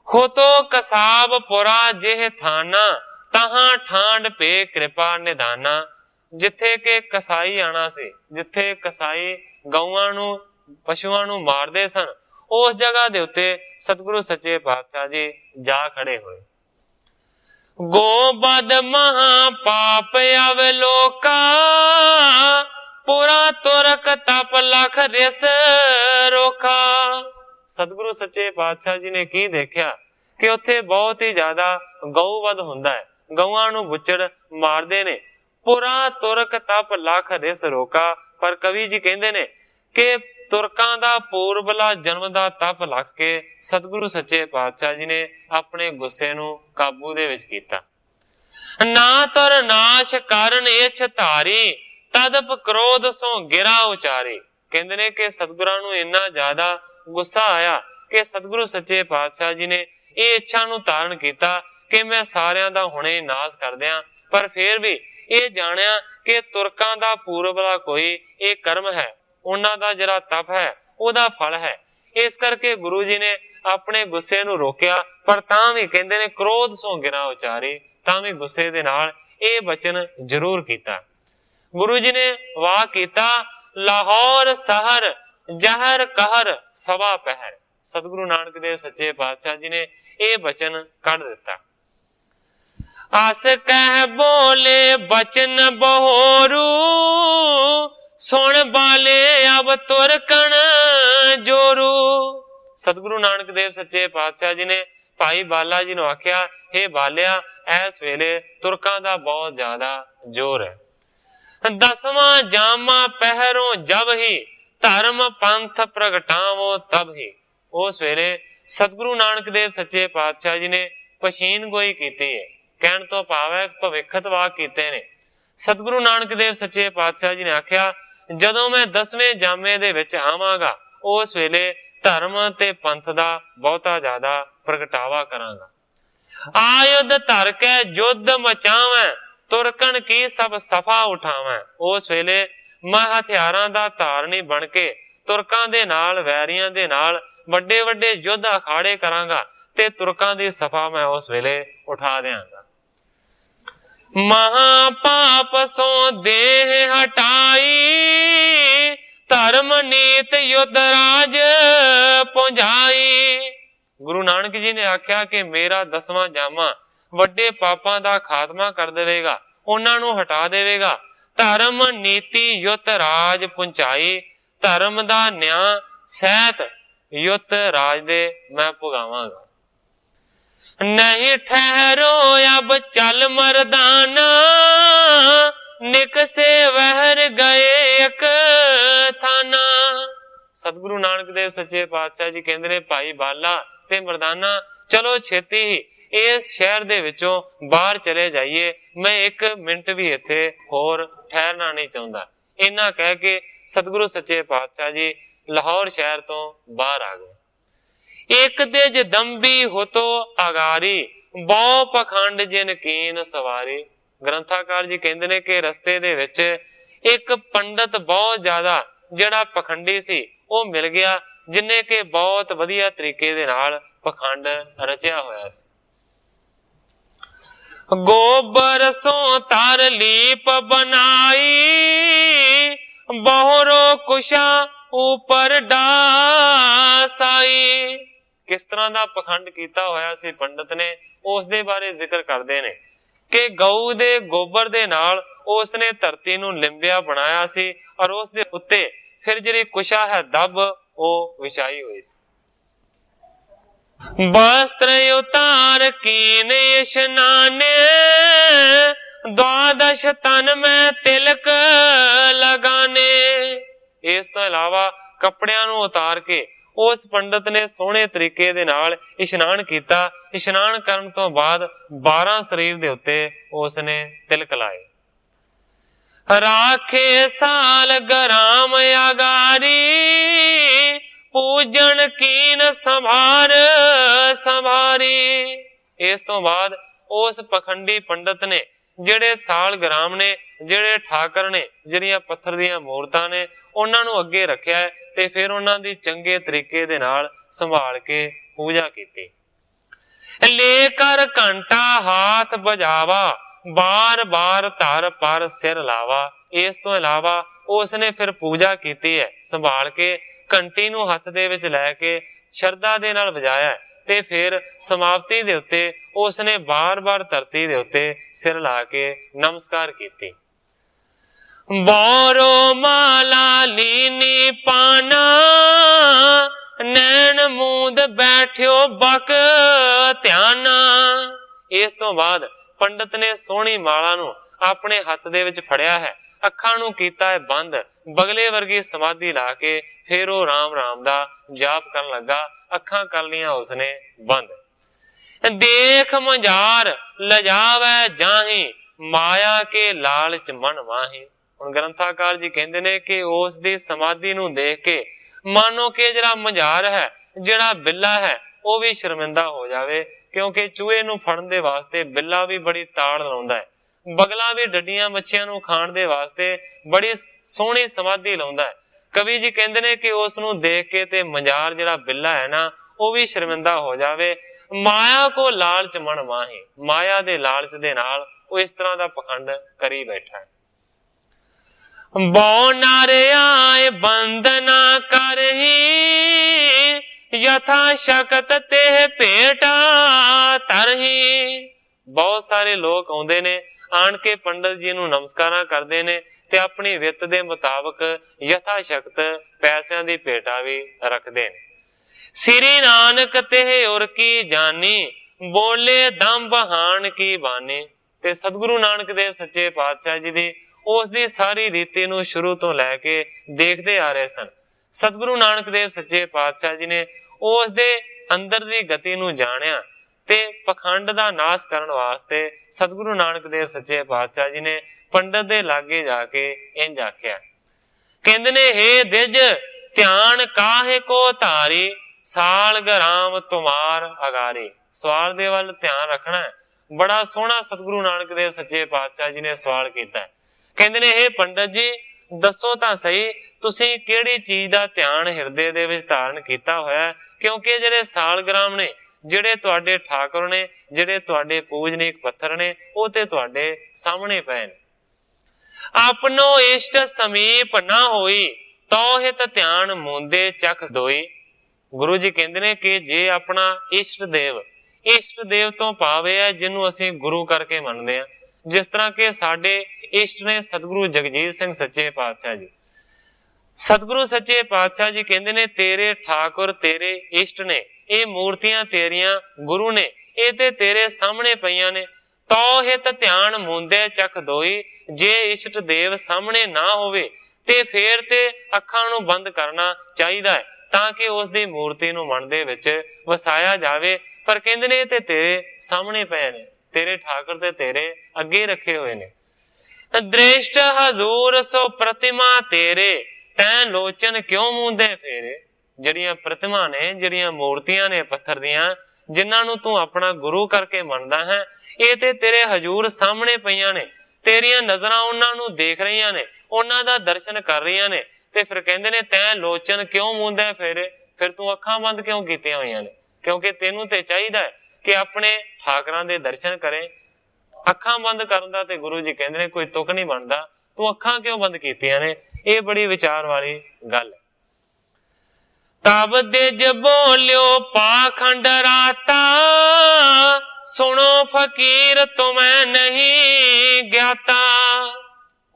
होतो कसाब पुरा जेह थाना, तहां ठांड पे कृपा निधाना। ਜਿੱਥੇ ਕਿ ਕਸਾਈ ਆਣਾ ਸੀ, ਜਿੱਥੇ ਕਸਾਈ ਗਊਆਂ ਨੂੰ ਪਸ਼ੂਆਂ ਨੂੰ ਮਾਰਦੇ ਸਨ, ਉਸ ਜਗ੍ਹਾ ਦੇ ਉੱਤੇ ਸਤਿਗੁਰੂ ਸੱਚੇ ਪਾਤਸ਼ਾਹ ਜੀ ਜਾ ਖੜੇ ਹੋਏ। ਗੋਬਦ ਮਹਾ ਪਾਪ ਅਵਲੋਕਾ, ਪੁਰਾ ਤੁਰਕ ਤਪ ਲਖ ਰਿਸ ਰੋਖਾ। ਸਤਿਗੁਰੂ ਸੱਚੇ ਪਾਤਸ਼ਾਹ ਜੀ ਨੇ ਕੀ ਦੇਖਿਆ ਕਿ ਉੱਥੇ ਬਹੁਤ ਹੀ ਜ਼ਿਆਦਾ ਗਊਵਧ ਹੁੰਦਾ ਹੈ, ਗਊਆਂ ਨੂੰ ਬੁੱਚੜ ਮਾਰਦੇ ਨੇ। ਪੁਰਾ ਤੁਰਕ ਤਪ ਲਖ ਰਿਸ ਰੋਕਾ। ਪਰ ਕਵੀ ਜੀ ਕਹਿੰਦੇ ਨੇ ਕਿ ਤੁਰਕਾਂ ਦਾ ਪੂਰਬਲਾ ਜਨਮ ਦਾ ਤਪ ਲੱਗ ਕੇ ਸਤਿਗੁਰੂ ਸੱਚੇ ਪਾਤਸ਼ਾਹ ਜੀ ਨੇ ਆਪਣੇ ਗੁੱਸੇ ਨੂੰ ਕਾਬੂ ਦੇ ਵਿੱਚ ਕੀਤਾ। ਨਾ ਤੁਰ ਨਾਸ਼ ਕਰਨ ਇਛ ਧਾਰੀ, ਤਦਪ ਕ੍ਰੋਧ ਸੋ ਗਿਰਾ ਉਚਾਰੀ। ਕਹਿੰਦੇ ਨੇ ਕਿ ਸਤਿਗੁਰਾਂ ਨੂੰ ਇੰਨਾ ਜ਼ਿਆਦਾ ਗੁੱਸਾ ਆਇਆ ਕਿ ਸਤਿਗੁਰੂ ਸੱਚੇ ਪਾਤਸ਼ਾਹ ਜੀ ਨੇ ਇਹ ਇੱਛਾ ਨੂੰ ਧਾਰਨ ਕੀਤਾ ਕਿ ਮੈਂ ਸਾਰਿਆਂ ਦਾ ਹੁਣੇ ਨਾਸ਼ ਕਰ ਦਿਆਂ। ਪਰ ਫਿਰ ਵੀ ਇਹ ਜਾਣਿਆ ਕਿ ਤੁਰਕਾਂ ਦਾ ਪੂਰਬਲਾ ਕੋਈ ਇਹ ਕਰਮ ਹੈ, ਉਹਨਾਂ ਦਾ ਜਿਹੜਾ ਤਪ ਹੈ ਉਹਦਾ ਫਲ ਹੈ। ਇਸ ਕਰਕੇ ਗੁਰੂ ਜੀ ਨੇ ਆਪਣੇ ਗੁੱਸੇ ਨੂੰ ਰੋਕਿਆ, ਪਰ ਤਾਂ ਵੀ ਕਹਿੰਦੇ ਨੇ ਕ੍ਰੋਧ ਸੋ ਗਿਰਾ ਉਚਾਰੀ, ਤਾਂ ਵੀ ਗੁੱਸੇ ਦੇ ਨਾਲ ਇਹ ਬਚਨ ਜ਼ਰੂਰ ਕੀਤਾ। ਗੁਰੂ ਜੀ ਨੇ ਵਾਹ ਕੀਤਾ, ਲਾਹੌਰ ਸਹਰ ਜਹਰ ਕਹਿਰ ਸਵਾ ਪਹਿਰ। ਸਤਿਗੁਰੂ ਨਾਨਕ ਦੇਵ ਸੱਚੇ ਪਾਤਸ਼ਾਹ ਜੀ ਨੇ ਇਹ ਬਚਨ ਕੱਢ ਦਿੱਤਾ। ਅਸ ਕਹਿ ਬੋਲੇ ਬਚਨ ਬਹੋਰੂ, ਸੁਣ ਬਾਲੇ ਅਬ ਤੁਰਕਣ ਜੋਰੂ। ਸਤਿਗੁਰੂ ਨਾਨਕ ਦੇਵ ਸੱਚੇ ਪਾਤਸ਼ਾਹ ਜੀ ਨੇ ਭਾਈ ਬਾਲਾ ਜੀ ਨੂੰ ਆਖਿਆ, ਹੇ ਬਾਲਿਆ, ਇਸ ਵੇਲੇ ਤੁਰਕਾਂ ਦਾ ਬਹੁਤ ਜ਼ਿਆਦਾ ਜ਼ੋਰ ਹੈ। ਦਸਵਾਂ ਜਾਮਾ ਪਹਿਰੋਂ ਜਬ ਹੀ, ਧਰਮ ਪੰਥ ਪ੍ਰਗਟਾਵੋ ਤਬ ਹੀ। ਉਸ ਵੇਲੇ ਸਤਿਗੁਰੂ ਨਾਨਕ ਦੇਵ ਸੱਚੇ ਪਾਤਸ਼ਾਹ ਜੀ ਨੇ ਪਛੀਨ ਗੋਈ ਕੀਤੀ ਹੈ। ਕਹਿਣ ਤੋਂ ਭਾਵ ਹੈ ਭਵਿੱਖਤ ਵਾਕ ਕੀਤੇ ਨੇ। ਸਤਿਗੁਰੂ ਨਾਨਕ ਦੇਵ ਸੱਚੇ ਪਾਤਸ਼ਾਹ ਜੀ ਨੇ ਆਖਿਆ, ਜਦੋਂ ਮੈਂ 10ਵੇਂ ਜਾਮੇ ਦੇ ਵਿੱਚ ਆਵਾਂਗਾ ਉਸ ਵੇਲੇ ਧਰਮ ਤੇ ਪੰਥ ਦਾ ਬਹੁਤਾ ਜ਼ਿਆਦਾ ਪ੍ਰਗਟਾਵਾ ਕਰਾਂਗਾ। ਆਯੁਧ ਧਰ ਕੇ ਯੁੱਧ ਮਚਾਵਾਂ, ਤੁਰਕਣ ਕੀ ਸਭ ਸਫਾ ਉਠਾਵਾਂ। ਉਸ ਵੇਲੇ ਮੈਂ ਹਥਿਆਰਾਂ ਦਾ ਧਾਰਨੀ ਬਣ ਕੇ ਤੁਰਕਾਂ ਦੇ ਨਾਲ, ਵੈਰੀਆਂ ਦੇ ਨਾਲ ਵੱਡੇ ਵੱਡੇ ਯੁੱਧ ਅਖਾੜੇ ਕਰਾਂਗਾ ਤੇ ਤੁਰਕਾਂ ਦੀ ਸਫਾ ਮੈਂ ਉਸ ਵੇਲੇ ਉਠਾ ਦਿਆਂਗਾ। ਮਹਾ ਪਾਪ ਸੋ ਦੇਹ ਹਟਾਈ, ਧਰਮ ਨੀਤ ਯੁੱਧ ਰਾਜ ਪੁੰਝਾਈ। ਗੁਰੂ ਨਾਨਕ ਜੀ ਨੇ ਆਖਿਆ ਕਿ ਮੇਰਾ 10ਵਾਂ ਜਾਮਾ ਵੱਡੇ ਪਾਪਾਂ ਦਾ ਖਾਤਮਾ ਕਰ ਦੇਵੇਗਾ, ਉਹਨਾਂ ਨੂੰ ਹਟਾ ਦੇਵੇਗਾ। ਧਰਮ ਨੀਤੀ ਯੁੱਤ ਰਾਜ ਪੁੰਚਾਈ, ਧਰਮ ਦਾ ਨਿਆਂ ਸਹਿਤ ਯੁੱਤ ਰਾਜ ਦੇ ਮੈਂ ਪੁਗਾਵਾਂਗਾ। ਨਹੀਂ ਠਹਿਰੋ ਅਬ ਚੱਲ ਮਰਦਾਨਾ, ਨਿਕਸੇ ਵਹਿਰ ਗਏ ਇੱਕ ਥਾਨਾ। ਸਤਿਗੁਰੂ ਨਾਨਕ ਦੇਵ ਸੱਚੇ ਪਾਤਸ਼ਾਹ ਜੀ ਕਹਿੰਦੇ ਨੇ, ਭਾਈ ਬਾਲਾ ਤੇ ਮਰਦਾਨਾ, ਚਲੋ ਛੇਤੀ ਹੀ ਇਸ ਸ਼ਹਿਰ ਦੇ ਵਿੱਚੋਂ ਬਾਹਰ ਚਲੇ ਜਾਈਏ, ਮੈਂ 1 ਮਿੰਟ ਵੀ ਇੱਥੇ ਹੋਰ ਠਹਿਰਨਾ ਨਹੀਂ ਚਾਹੁੰਦਾ। ਇੰਨਾ ਕਹਿ ਕੇ ਸਤਿਗੁਰੂ ਸੱਚੇ ਪਾਤਸ਼ਾਹ ਜੀ ਲਾਹੌਰ ਸ਼ਹਿਰ ਤੋਂ ਬਾਹਰ ਆ ਗਏ। ਇੱਕ ਦੇ ਜਦੰਬੀ ਹੁਤੋ ਅਗਾਰੀ, ਬਹੁ ਪਖੰਡ ਜਿਨ ਕੀਨ ਸਵਾਰੀ। ਗ੍ਰੰਥਾਕਾਰ ਜੀ ਕਹਿੰਦੇ ਨੇ ਕਿ ਰਸਤੇ ਦੇ ਵਿੱਚ ਇੱਕ ਪੰਡਤ ਬਹੁਤ ਜ਼ਿਆਦਾ ਜਿਹੜਾ ਪਖੰਡੀ ਸੀ ਉਹ ਮਿਲ ਗਿਆ, ਜਿਨੇ ਕਿ ਬਹੁਤ ਵਧੀਆ ਤਰੀਕੇ ਦੇ ਨਾਲ ਪਖੰਡ ਰਚਿਆ ਹੋਇਆ ਸੀ। ਗੋਬਰ ਸੋ ਤਰ ਲੀਪ ਬਨਾਈ, ਬਹੁਰੋ ਕੁਸ਼ਾ ਉਪਰ ਡਾਸਾਈ। ਕਿਸ ਤਰ੍ਹਾਂ ਦਾ ਪਖੰਡ ਕੀਤਾ ਹੋਇਆ ਸੀ ਪੰਡਤ ਨੇ, ਉਸ ਦੇ ਬਾਰੇ ਜ਼ਿਕਰ ਕਰਦੇ ਨੇ ਕਿ ਗਊ ਦੇ ਗੋਬਰ ਦੇ ਨਾਲ ਉਸਨੇ ਧਰਤੀ ਨੂੰ ਲਿੰਬਿਆ ਬਣਾਇਆ ਸੀ, ਔਰ ਉਸ ਦੇ ਉੱਤੇ ਫਿਰ ਜਿਹੜੀ ਕੁਸ਼ਾ ਹੈ ਦੱਬ ਉਹ ਵਿਛਾਈ ਹੋਈ ਸੀ। ਵਸਤਰ ਉਤਾਰ ਕੀਨ ਇਸ਼ਨਾਨੇ, द्वादश तन में तिलक लगाने। ਇਸ ਤੋਂ ਇਲਾਵਾ ਕੱਪੜਿਆਂ ਨੂੰ ਉਤਾਰ ਕੇ ਉਸ ਪੰਡਤ ਨੇ ਸੋਹਣੇ ਤਰੀਕੇ ਦੇ ਨਾਲ ਇਸ਼ਨਾਨ ਕੀਤਾ। ਇਸ਼ਨਾਨ ਕਰਨ ਤੋਂ ਬਾਅਦ 12 ਸਰੀਰ ਦੇ ਉੱਤੇ ਉਸ ਨੇ ਤਿਲਕ ਲਾਏ। ਰਾਖੇ ਸਾਲ ਗਰਾਮ ਆਗਾਰੀ, ਪੂਜਣ ਕੀਨ ਸੰਭਾਰ ਸੰਭਾਰੀ। ਇਸ ਤੋਂ ਬਾਅਦ ਉਸ ਪਖੰਡੀ ਪੰਡਤ ਨੇ ਜਿਹੜੇ ਸਾਲ ਗ੍ਰਾਮ ਨੇ, ਜਿਹੜੇ ਠਾਕਰ ਨੇ, ਜਿਹੜੀਆਂ ਪੱਥਰ ਦੀਆਂ ਮੂਰਤਾਂ ਨੇ, ਉਹਨਾਂ ਨੂੰ ਅੱਗੇ ਰੱਖਿਆ ਤੇ ਫਿਰ ਉਹਨਾਂ ਦੀ ਚੰਗੇ ਤਰੀਕੇ ਦੇ ਨਾਲ ਸੰਭਾਲ ਕੇ ਪੂਜਾ ਕੀਤੀ। ਲੈ ਕਰ ਘੰਟਾ ਹਾਥ ਬਜਾਵਾ, बार बार धर पर सिर लावा। इस तो इलावा उसने फिर पूजा की है, संभाल के घंटी नूं हथ दे विच लैके शरधा दे नाल वजाया ते फिर समाप्ति दे उत्ते उसने बार बार धरती दे उत्ते सिर ला के नमस्कार कीती। बोरो माला लीनी पाना नैन मूंद बैठियो बक ध्याना। इस तो बाद पंडित ने सोहनी माला नूं अपने हथ दे विच फड़िया है, अखां नूं कीता है बंद, बगले वर्गी समाधि ला के फिर वो राम राम दा जाप करन लगा। अखां कर लियां उसने बंद। देख मझार लजावे जाही माया के लालच मन माही। हुण ग्रंथाकार जी कहंदे ने कि उस दी समाधि नूं देख के मानो कि जिहड़ा मझार है, जिहड़ा बिल्ला है, वो भी शर्मिंदा हो जावे, क्योंकि चूहे नूं फड़न दे वास्ते बिल्ला भी बड़ी ताड़ लाउंदा है, बगला भी डड्डियां मच्छियां नूं खाण दे वास्ते बड़ी सोहनी समाधि लाउंदा है। कवि जी कहंदे ने कि उस नूं देख के ते मझार जिहड़ा बिल्ला है ना, वो भी शर्मिंदा हो जावे। माया को लालच मन माही, माया दे लालच दे नाल वो इस तरह दा पखंड करी बैठा है। बो नारे आए बंदना करही यथा शकत तेह पेटा तरही। बहुत सारे लोग आउंदे ने, आन के पंडित जी नूं नमस्कारां करदे ने ते अपनी वित्त दे मुताबक यथा शक्त पैसिਆਂ ਦੀ ਭੇਟਾ भी रखदे ने। श्री नानक तेह उर की जानी बोले दम बहान की बानी। ते सतगुरु नानक देव सच्चे पातशाह जी दी उस दी सारी रीति नूं शुरू तो लैके देखते आ रहे सन। सतगुरु नानक देव सच्चे पातशाह जी ने उस दे अंदर दी गति नूं जाणिया ते पखंड दा नाश करन वास्ते सतगुरु नानक देव सच्चे पातशाह जी ने पंडित दे लागे जाके इंज आख्या। कहंदे ने हे दिज ध्यान काहे को धारी साल गराम तुमार अगारी। सवाल दे वल ध्यान रखना है। बड़ा सोहना सतगुरु नानक देव सच्चे पातशाह जी ने सवाल कीता है। कहंदे ने हे पंडित जी दसो तां सही तुसीं किहड़ी चीज दा ध्यान हिरदे दे विच धारण कीता होया, क्योंकि जिहड़े सालग्राम ने, जिहड़े तुहाडे ठाकुर ने, जिहड़े तुहाडे पूजनीक पत्थर ने, वो ते तुहाडे सामने पए ने। अपनो इष्ट समीप ना होई तो हित ध्यान मुंदे चख दोई। गुरु जी कहंदे ने कि जे अपना इष्ट देव तो भावे है जिन्हों असीं गुरु करके मनदे आ, जिस तरह के साडे इष्ट ने सतगुरु जगजीत सिंह सच्चे पातशाह जी। सतगुरु सच्चे पातशाह जी कहंदे ने तेरे ठाकुर तेरे इष्ट ने, ये मूर्तियां तेरियां गुरु ने, ये ते तेरे सामने पईयां ने। तो हित ध्यान मुंदे चख दोई। जे इष्ट देव सामने ना होवे ते फिर ते अखां नूं बंद करना चाहिदा है ताकि उस दी मूर्ति नूं मन दे विच वसाया जावे। पर कहंदे ने ते तेरे सामने पए ने, तेरे ठाकुर ते तेरे अगे रखे हुए ने। दृष्ट हजूर सो प्रतिमा तेरे तैं लोचन क्यों मुंदे फेरे। जड़ियां प्रतिमा ने, जड़ियां मूर्तियां ने पत्थर दियां, जिन्हां नूं तू अपना गुरु करके मनदा है, ये ते तेरे हजूर सामने पईयां ने, तेरियां नजरां उन्हां नूं देख रहीआं ने, उन्हां दा दर्शन कर रहीआं ने। ते फिर कहंदे ने तैं लोचन क्यों मुंदे फेरे, फिर तू अखां बंद क्यों कीतियां होईआं ने, क्योंकि तेनू ते चाहिदा है कि अपने ठाकरां दे दर्शन करें। अखां बंद करन दा ते गुरु जी कहंदे ने कोई तुक नहीं बनदा, तू अखां क्यों बंद कीतियां ने। ये बड़ी विचार वाली गल है। तब दिज बोलियो पाखंड राता सुनो फकीर तुम्हें नहीं ज्ञाता।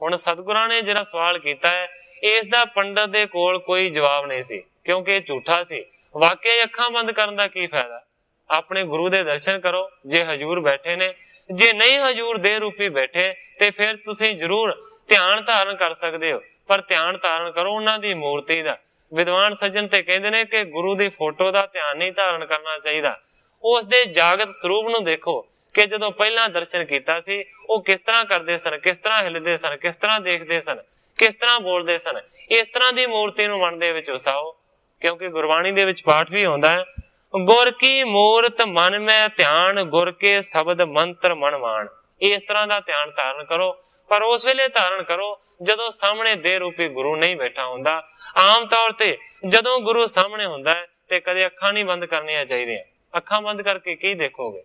हुण सतगुरां ने जिहड़ा सवाल कीता है इस दा पंडित दे कोल कोई जवाब नहीं सी, क्योंकि झूठा सी। वाकई अखां बंद करन दा की फायदा, अपने गुरु दे दर्शन करो जे हजूर बैठे ने, जे नहीं हजूर दे रूपी बैठे ते फिर तुसीं जरूर ध्यान धारण कर सकदे हो, पर ध्यान धारण करो उन्हां दी मूर्ति दा। विद्वान सज्जन ते कहंदे ने कि गुरु दी फोटो दा ध्यान नहीं धारण करना चाहिदा, उस दे जागत स्वरूप नूं देखो कि जदों पहला दर्शन कीता सी वो किस तरह करदे सन, किस तरह हिलदे सन, किस तरह देखदे सन, किस तरह बोलदे सन। इस तरह दी मूर्ति नूं मन दे विच वसाओ, क्योंकि गुरबाणी दे विच पाठ भी होंदा है गुर की मूरत मन में ध्यान गुर के शब्द मंत्र मन मान। इस तरह का ध्यान धारण करो, पर उस वेले धारण करो जदों सामने दे रूपी गुरु नहीं बैठा हुंदा। आम तौर ते जदों गुरु सामने हुंदा है ते कदे अखां नहीं बंद करनियां चाहिए। अखां बंद करके की देखोगे,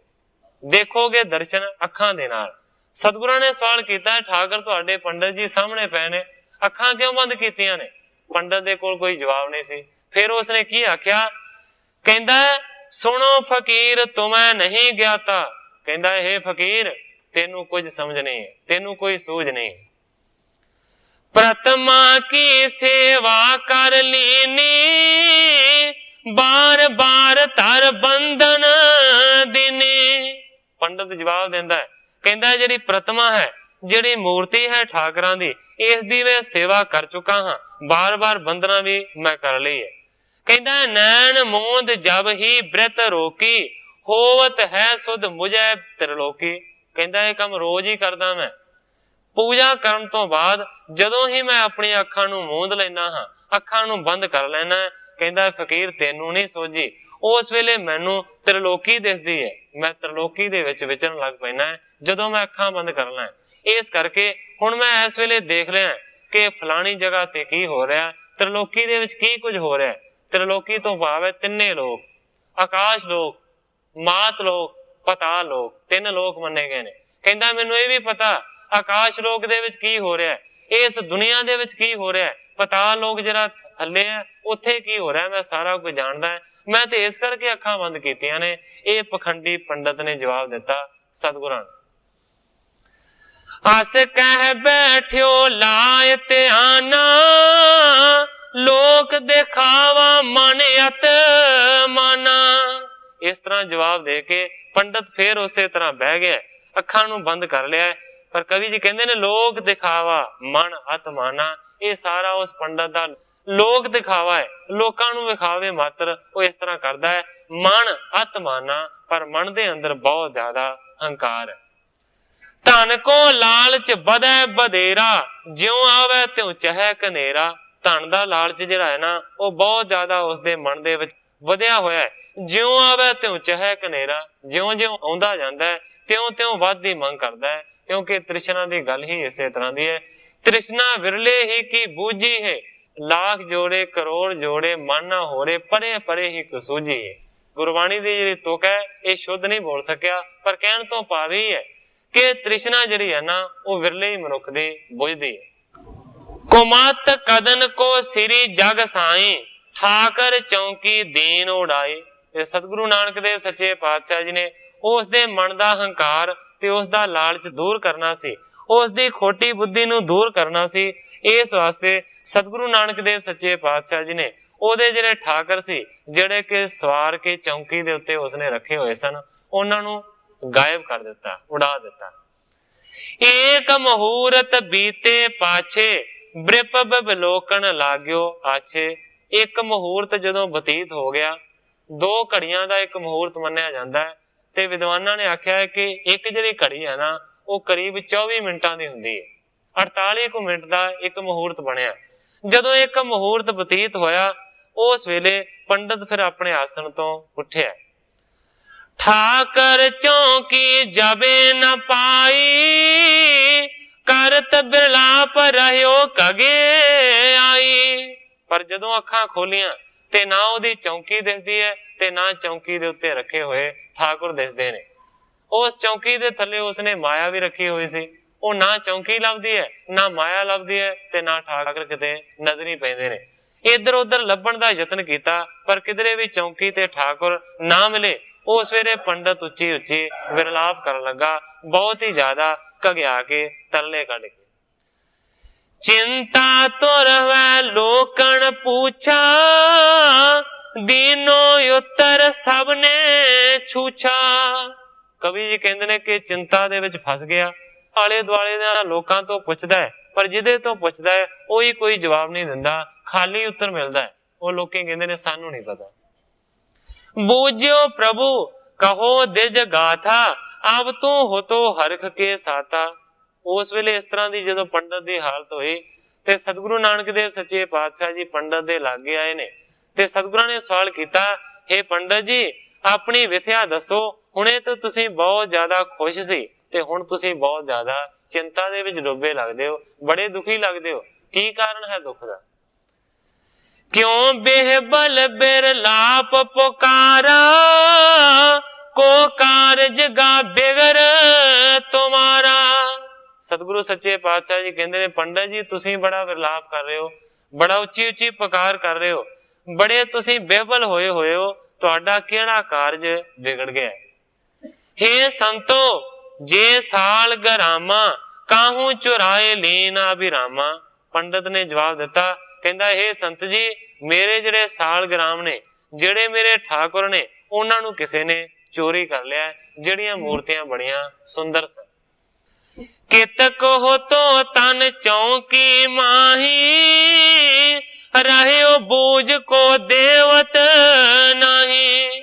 देखोगे दर्शन अखां दे नाल, सतगुरां ने सवाल किया, ठाकर तुहाडे पंडित जी सामने पए ने, अखां क्यों बंद कीतियां ने? पंडित दे कोल कोई जवाब नहीं सी। फिर उसने की आख्या, कहंदा सुनो फकीर तुम्हें नहीं ज्ञाता, कहंदा हे फकीर तेनू कुछ समझ नहीं है, तेनू कोई सूझ नहीं। प्रथमा की सेवा कर लीनी, बार बार तर बंधन दिनी। पंडित जवाब देंदा है, कहंदा जिहड़ी प्रतिमा है, जिहड़ी मूर्ति है ठाकरां दी, इस दी मैं सेवा कर चुका हाँ, बार बार बंधना भी मैं कर ली है। कहंदा नैन मूंद जब ही व्रत रोकी, होवत है सुध मुझे त्रिलोकी। कहंदा ये काम रोज ही करदा मैं, पूजा करन तो बाद जदों ही मैं अपनी अखां नूं मूंद लेना हाँ, अखां नूं बंद कर लेना है, कहंदा फकीर तेनू नहीं सोझी, उस वेले मैनू त्रिलोकी दिसदी है, मैं त्रिलोकी दे विच विचरण लग पैना है जदों मैं अखां बंद करना है। इस करके हुण मैं इस वेले देख लिया कि फलानी जगह ते की हो रहा, त्रिलोकी दे विच की कुछ हो रहा है। त्रिलोकी तो भाव है तिन्ने लोक, आकाश लोक, मात लोक, पताल लोक, तीन लोक मन्ने गए ने। कहंदा मैनू ये भी पता आकाश लोक दे विच की हो रहा है, इस दुनिया दे विच की हो रहा है, पताल लोक जिहड़ा थल्ले है उत्थे की हो रहा है, मैं सारा कुछ जानदा है, मैं ते इस करके अखां बंद कीतियां ने। ये पखंडी पंडित ने जवाब दिता सतगुरां, अस कह बैठ्यो लाए ध्याना, लोक दिखावा मन अत माना। इस तरह जवाब दे के पंडित फिर उसे तरह बह गया, अखां नूं बंद कर लिया। पर कवि जी कहंदे ने लोक दिखावा मन अत माना, ये सारा उस पंडित दा लोक दिखावा है, लोकां नूं विखावे मात्र वो इस तरह करदा है। मन अत माना, पर मन दे अंदर बहुत ज्यादा हंकार है। धन को लालच बधै बधेरा, ज्यों आवे त्यों चहै कनेरा। धन दा लालच जिहड़ा है ना, वो बहुत ज्यादा उसदे मन दे विच वधिया होया है। ज्यों आवे त्यों चहै कनेरा, ज्यों ज्यों आउंदा जांदा है त्यों त्यों वधदी मंग करदा है, क्योंकि तृष्णा दी गल ही इसे तरह दी है। तृष्णा विरले ही की बूझी है, लाख जोड़े करोड़ जोड़े मन ना होरे, परे परे ही कुसूझी है। गुरबाणी दी जिहड़ी तुक है ये शुद्ध नहीं बोल सकिया, पर कहण तो भाव ही है कि तृष्णा जिहड़ी है ना, वो विरले ही मनुख दी बुझदी है। कुमत कदन को सिरी जग साई, ठाकर चौकी दीन उड़ाई। सतगुरु नानक देव सच्चे पातशाह जी ने उस दे मन दा हंकार ते उस दा लालच दूर करना सी, उस दी खोटी बुद्धि नूं दूर करना सी। इस वास्ते सतगुरु नानक देव सच्चे पातशाह जी ने ओदे जिहड़े ठाकर सी, जिहड़े के सवार के चौकी दे उत्ते उसने रखे होए सन, उन्हां नूं गायब कर दिता, उड़ा दिता। एक मुहूर्त बीते पाछे, बृप बिलोकन लाग्यो आछे। एक मुहूर्त जदों बतीत हो गया, दो घड़ियां दा एक मुहूर्त मन्निया जांदा है, ते विद्वानां ने आख्या है कि एक जिहड़ी घड़ी है ना, वो करीब 24 मिनटां दी हुंदी है। 48 मिनट दा एक मुहूर्त बनिया। जदों एक मुहूर्त बतीत होया, उस वेले पंडित फिर अपने आसन तो उठिया। ठाकर चौकी जबे न पाई, करत बिलाप रहियो कगे आई। पर जदों अखां खोलियां ते ना ओदी चौकी दिसदी है ते ना चौकी दे उत्ते रखे हुए ठाकुर दिसदे ने। उस चौकी दे थल्ले उसने माया भी रखी हुई सी, वो ना चौकी लभदी है ना माया लभदी है ते ना ठाकुर किते नजर ही पैंदे ने। इधर उधर लभण दा यतन कीता, पर किधरे भी चौकी ते ठाकुर ना मिले। उस वेले पंडित उच्ची उच्ची विरलाप करन लगा, बहुत ही ज्यादा घगिया के तरले कढ के। चिंता तुर वै लोकन पूछा, दीनो उत्तर सबने छूछा। कवि जी कहंदे ने कि चिंता दे विच फस गया, आले दुआले दे लोकां तो पुछदा है, पर जिहदे तो पुछदा है ओही कोई जवाब नहीं दिंदा, खाली उत्तर मिलदा है। वो लोकी कहंदे ने सानू नहीं पता। बूझियो प्रभु कहो दिज गाथा, अब तू हो तो हरख के साता। उस वेले इस तरह दी जदों पंडित दी हालत होई ते सतगुरु नानक देव सच्चे पातशाह जी पंडित दे लागे आए ने ते सतगुरां ने सवाल कीता, हे पंडित जी अपनी विथया दसो, हुणे तो तुसीं बहुत ज्यादा खुश सी ते हुण तुसीं बहुत ज्यादा चिंता दे विच डुबे लगदे हो, बड़े दुखी लगदे हो, की कारण है दुख दा? क्यों बेहबल बिरलाप पुकारा, को कारज गा बिगर तुम्हारा। सतगुरु सच्चे पातशाह जी कहते हैं पंडित जी तुसी बड़ा विलाप कर रहे हो, बड़ा उच्ची उच्ची पुकार कर रहे हो, बड़े तुसी बेबल होए हो, तुहाडा केड़ा कारज बिगड़ गया। हे संतो जे साल गरामा काहू चुराए लीना अभिरामा। पंडित ने जवाब दिता, कहंदा हे संत जी मेरे जिहड़े साल ग्राम ने, जिहड़े मेरे ठाकुर ने, उन्हां नूं किसे ने चोरी कर लिया, जिहड़ियां मूर्तियां बड़ियां सुंदर सन। कितक हो तो तन चौकी माही, रहे बूझ को देवत नहीं।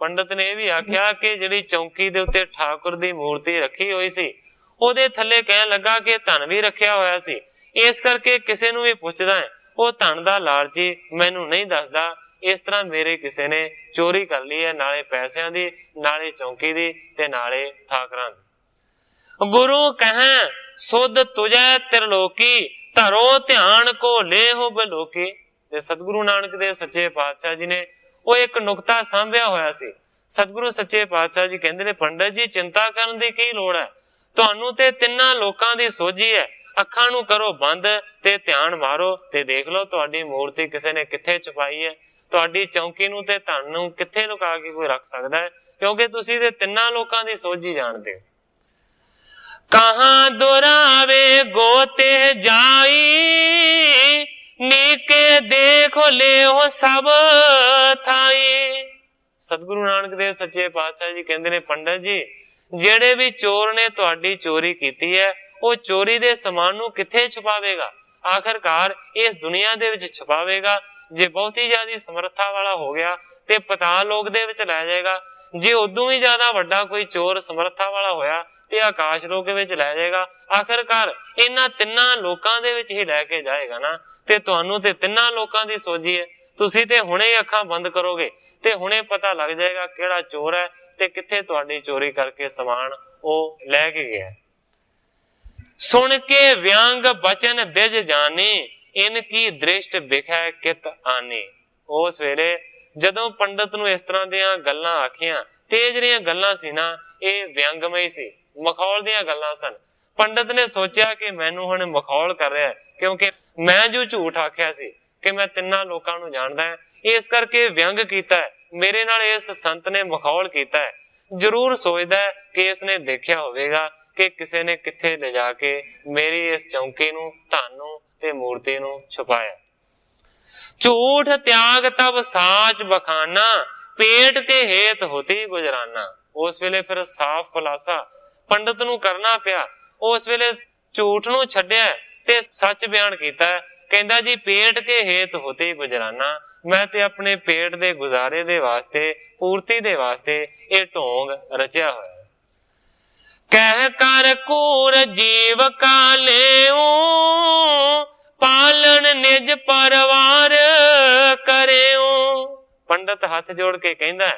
पंडित ने भी आख्या कि जिहड़ी चौकी दे उत्ते ठाकुर दी मूर्ति रखी हुई सी, ओदे थल्ले कहन लगा कि धन भी रखिया होया सी, इस करके किसे नूं भी पुछदा है ਉਹ ਧਨ ਦਾ ਲਾਲਚੀ ਮੈਨੂੰ ਨਹੀਂ ਦੱਸਦਾ। ਇਸ ਤਰ੍ਹਾਂ ਮੇਰੇ ਕਿਸੇ ਨੇ ਚੋਰੀ ਕਰ ਲਈ ਹੈ, ਨਾਲੇ ਪੈਸਿਆਂ ਦੀ, ਨਾਲੇ ਚੌਂਕੀ ਦੀ, ਤੇ ਨਾਲੇ ਠਾਕਰਾਂ ਦੀ। ਗੁਰੂ ਕਹੈ ਸੁਧ ਤੁਜੈ ਤਿਰਲੋਕੀ, ਧਰੋ ਧਿਆਨ ਕੋ ਲੇਹੁ ਬਲੋਕੀ। ਤੇ ਸਤਿਗੁਰੂ ਨਾਨਕ ਦੇਵ ਸੱਚੇ ਪਾਤਸ਼ਾਹ ਜੀ ਨੇ ਉਹ ਇੱਕ ਨੁਕਤਾ ਸਾਂਭਿਆ ਹੋਇਆ ਸੀ। ਸਤਿਗੁਰੂ ਸੱਚੇ ਪਾਤਸ਼ਾਹ ਜੀ ਕਹਿੰਦੇ ਨੇ ਪੰਡਤ ਜੀ ਚਿੰਤਾ ਕਰਨ ਦੀ ਕੀ ਲੋੜ ਹੈ, ਤੁਹਾਨੂੰ ਤੇ ਤਿੰਨਾਂ ਲੋਕਾਂ ਦੀ ਸੋਝੀ ਹੈ, ਅੱਖਾਂ ਨੂੰ ਕਰੋ ਬੰਦ ਤੇ ਧਿਆਨ ਮਾਰੋ ਤੇ ਦੇਖ ਲਓ ਤੁਹਾਡੀ ਮੂਰਤੀ ਕਿਸੇ ਨੇ ਕਿੱਥੇ ਛੁਪਾਈ ਹੈ, ਤੁਹਾਡੀ ਚੌਂਕੀ ਨੂੰ ਤੇ ਧਨ ਨੂੰ ਕਿੱਥੇ ਲੁਕਾ ਕੇ ਕੋਈ ਰੱਖ ਸਕਦਾ ਹੈ, ਕਿਉਂਕਿ ਤੁਸੀਂ ਤੇ ਤਿੰਨਾਂ ਲੋਕਾਂ ਦੀ ਸੋਝੀ ਜਾਣਦੇ ਹੋ। ਕਹਾਂ ਦੁਰਾਵੇ ਗੋਤੇ ਜਾਈ, ਨੀਕੇ ਦੇਖੋ ਲਿਓ ਸਭ ਥਾਈ। ਸਤਿਗੁਰੂ ਨਾਨਕ ਦੇਵ ਸੱਚੇ ਪਾਤਸ਼ਾਹ ਜੀ ਕਹਿੰਦੇ ਨੇ ਪੰਡਤ ਜੀ ਜਿਹੜੇ ਵੀ ਚੋਰ ਨੇ ਤੁਹਾਡੀ ਚੋਰੀ ਕੀਤੀ ਹੈ, ਉਹ ਚੋਰੀ ਦੇ ਸਮਾਨ ਨੂੰ ਕਿੱਥੇ ਛੁਪਾਵੇਗਾ, ਆਖਰਕਾਰ ਇਸ ਦੁਨੀਆ ਦੇ ਵਿੱਚ ਛੁਪਾਵੇਗਾ। ਜੇ ਬਹੁਤੀ ਜ਼ਿਆਦਾ ਸਮਰੱਥਾ ਵਾਲਾ ਹੋ ਗਿਆ ਤੇ ਪਤਾਲ ਲੋਕ ਦੇ ਵਿੱਚ ਲੈ ਜਾਏਗਾ, ਜੇ ਉਦੋਂ ਵੀ ਜ਼ਿਆਦਾ ਵੱਡਾ ਕੋਈ ਚੋਰ ਸਮਰੱਥਾ ਵਾਲਾ ਹੋਇਆ ਤੇ ਆਕਾਸ਼ ਲੋਕ ਵਿੱਚ ਲੈ ਜਾਏਗਾ। ਆਖਰਕਾਰ ਇਹਨਾਂ ਤਿੰਨਾਂ ਲੋਕਾਂ ਦੇ ਵਿੱਚ ਹੀ ਲੈ ਕੇ ਜਾਏਗਾ ਨਾ। ਤੇ ਤੁਹਾਨੂੰ ਤੇ ਤਿੰਨਾਂ ਲੋਕਾਂ ਦੀ ਸੋਝੀ ਹੈ, ਤੁਸੀਂ ਤੇ ਹੁਣੇ ਅੱਖਾਂ ਬੰਦ ਕਰੋਗੇ ਤੇ ਹੁਣੇ ਪਤਾ ਲੱਗ ਜਾਏਗਾ ਕਿਹੜਾ ਚੋਰ ਹੈ ਤੇ ਕਿੱਥੇ ਤੁਹਾਡੀ ਚੋਰੀ ਕਰਕੇ ਸਮਾਨ ਉਹ ਲੈ ਕੇ ਗਿਆ। ਸੁਣ ਕੇ ਵਿਅੰਗ ਬਚਨ ਦਿਜ ਜਾਣੀ, ਇਨ ਕੀ ਦ੍ਰਿਸ਼ਟ ਵਿਖੈ ਕਿਤ ਆਨੀ। ਉਸ ਵੇਲੇ ਜਦੋਂ ਪੰਡਤ ਨੂੰ ਇਸ ਤਰ੍ਹਾਂ ਦੀਆਂ ਗੱਲਾਂ ਆਖੀਆਂ, ਤੇ ਜਿਹੜੀਆਂ ਗੱਲਾਂ ਸੀ ਨਾ ਇਹ ਵਿਅੰਗਮਈ ਸੀ, ਮਖੌਲ ਦੀਆਂ ਗੱਲਾਂ ਸਨ। ਪੰਡਤ ਨੇ ਸੋਚਿਆ ਕਿ ਮੈਨੂੰ ਹੁਣ ਮਖੌਲ ਕਰ ਰਿਹਾ, ਕਿਉਂਕਿ ਮੈਂ ਜੋ ਝੂਠ ਆਖਿਆ ਸੀ ਕਿ ਮੈਂ ਤਿੰਨਾਂ ਲੋਕਾਂ ਨੂੰ ਜਾਣਦਾ ਹਾਂ, ਇਸ ਕਰਕੇ ਵਿਅੰਗ ਕੀਤਾ ਹੈ, ਮੇਰੇ ਨਾਲ ਇਸ ਸੰਤ ਨੇ ਮਖੌਲ ਕੀਤਾ ਹੈ। ਜ਼ਰੂਰ ਸੋਚਦਾ ਹੈ ਕਿ ਇਸਨੇ ਦੇਖਿਆ ਹੋਵੇਗਾ ਕਿ ਕਿਸੇ ਨੇ ਕਿੱਥੇ ਲਿਜਾ ਕੇ ਮੇਰੀ ਇਸ ਚੌਂਕੀ ਨੂੰ, ਧਨ ਨੂੰ ਤੇ ਮੂਰਤੀ ਨੂੰ ਛੁਪਾਇਆ। ਝੂਠ ਤਿਆਗ ਤਬ ਸਾਚ ਬਖਾਨਾ, ਪੇਟ ਕੇ ਹੇਤ ਹੋਤੀ ਗੁਜਰਾਨਾ। ਉਸ ਵੇਲੇ ਫਿਰ ਸਾਫ਼ ਖੁਲਾਸਾ ਪੰਡਤ ਨੂੰ ਕਰਨਾ ਪਿਆ। ਉਸ ਵੇਲੇ ਝੂਠ ਨੂੰ ਛੱਡਿਆ ਤੇ ਸੱਚ ਬਿਆਨ ਕੀਤਾ। ਕਹਿੰਦਾ ਜੀ ਪੇਟ ਕੇ ਹੇਤ ਹੋਤੀ ਗੁਜਰਾਨਾ, ਮੈਂ ਤੇ ਆਪਣੇ ਪੇਟ ਦੇ ਗੁਜ਼ਾਰੇ ਦੇ ਵਾਸਤੇ, ਪੂਰਤੀ ਦੇ ਵਾਸਤੇ ਇਹ ਢੋਂਗ ਰਚਿਆ ਹੋਇਆ। ਕਹਿ ਕਰ ਕੂਰ ਜੀਵ ਕਾ ਲੇਉ, ਪਾਲਣ ਨਿਜ ਪਰਿਵਾਰ ਕਰਿਓ। ਪੰਡਤ ਹੱਥ ਜੋੜ ਕੇ ਕਹਿੰਦਾ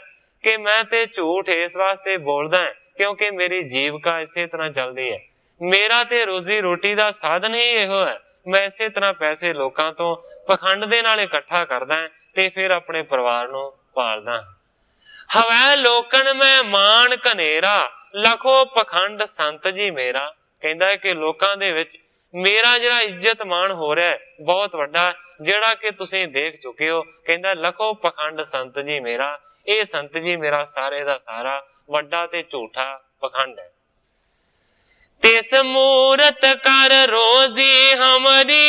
ਕਿ ਮੈਂ ਤੇ ਝੂਠ ਇਸ ਵਾਸਤੇ ਬੋਲਦਾ ਕਿਉਂਕਿ ਮੇਰੀ ਜੀਵਕਾ ਇਸੇ ਤਰ੍ਹਾਂ ਚੱਲਦੀ ਹੈ, ਮੇਰਾ ਤੇ ਰੋਜ਼ੀ ਰੋਟੀ ਦਾ ਸਾਧਨ ਹੀ ਇਹੋ ਹੈ। ਮੈਂ ਇਸੇ ਤਰ੍ਹਾਂ ਪੈਸੇ ਲੋਕਾਂ ਤੋਂ ਪਖੰਡ ਦੇ ਨਾਲ ਇਕੱਠਾ ਕਰਦਾ ਤੇ ਫਿਰ ਆਪਣੇ ਪਰਿਵਾਰ ਨੂੰ ਪਾਲਦਾ। ਹਵੈ ਲੋਕਨ ਮੈਂ ਮਾਨ ਘਨੇਰਾ, ਲਖੋ ਪਖੰਡ ਸੰਤ ਜੀ ਮੇਰਾ। ਕਹਿੰਦਾ ਹੈ ਕਿ ਲੋਕਾਂ ਦੇ ਵਿੱਚ ਮੇਰਾ ਜਿਹੜਾ ਇੱਜ਼ਤ ਮਾਣ ਹੋ ਰਿਹਾ ਬਹੁਤ ਵੱਡਾ, ਜਿਹੜਾ ਕਿ ਤੁਸੀਂ ਦੇਖ ਚੁੱਕੇ ਹੋ। ਕਹਿੰਦਾ ਲਖੋ ਪਖੰਡ ਸੰਤ ਜੀ ਮੇਰਾ, ਇਹ ਸੰਤ ਜੀ ਮੇਰਾ ਸਾਰੇ ਦਾ ਸਾਰਾ ਵੱਡਾ ਤੇ ਝੂਠਾ ਪਖੰਡ ਹੈ। ਤਿਸ ਮੂਰਤ ਕਰ ਰੋਜ਼ੀ ਹਮਰੀ,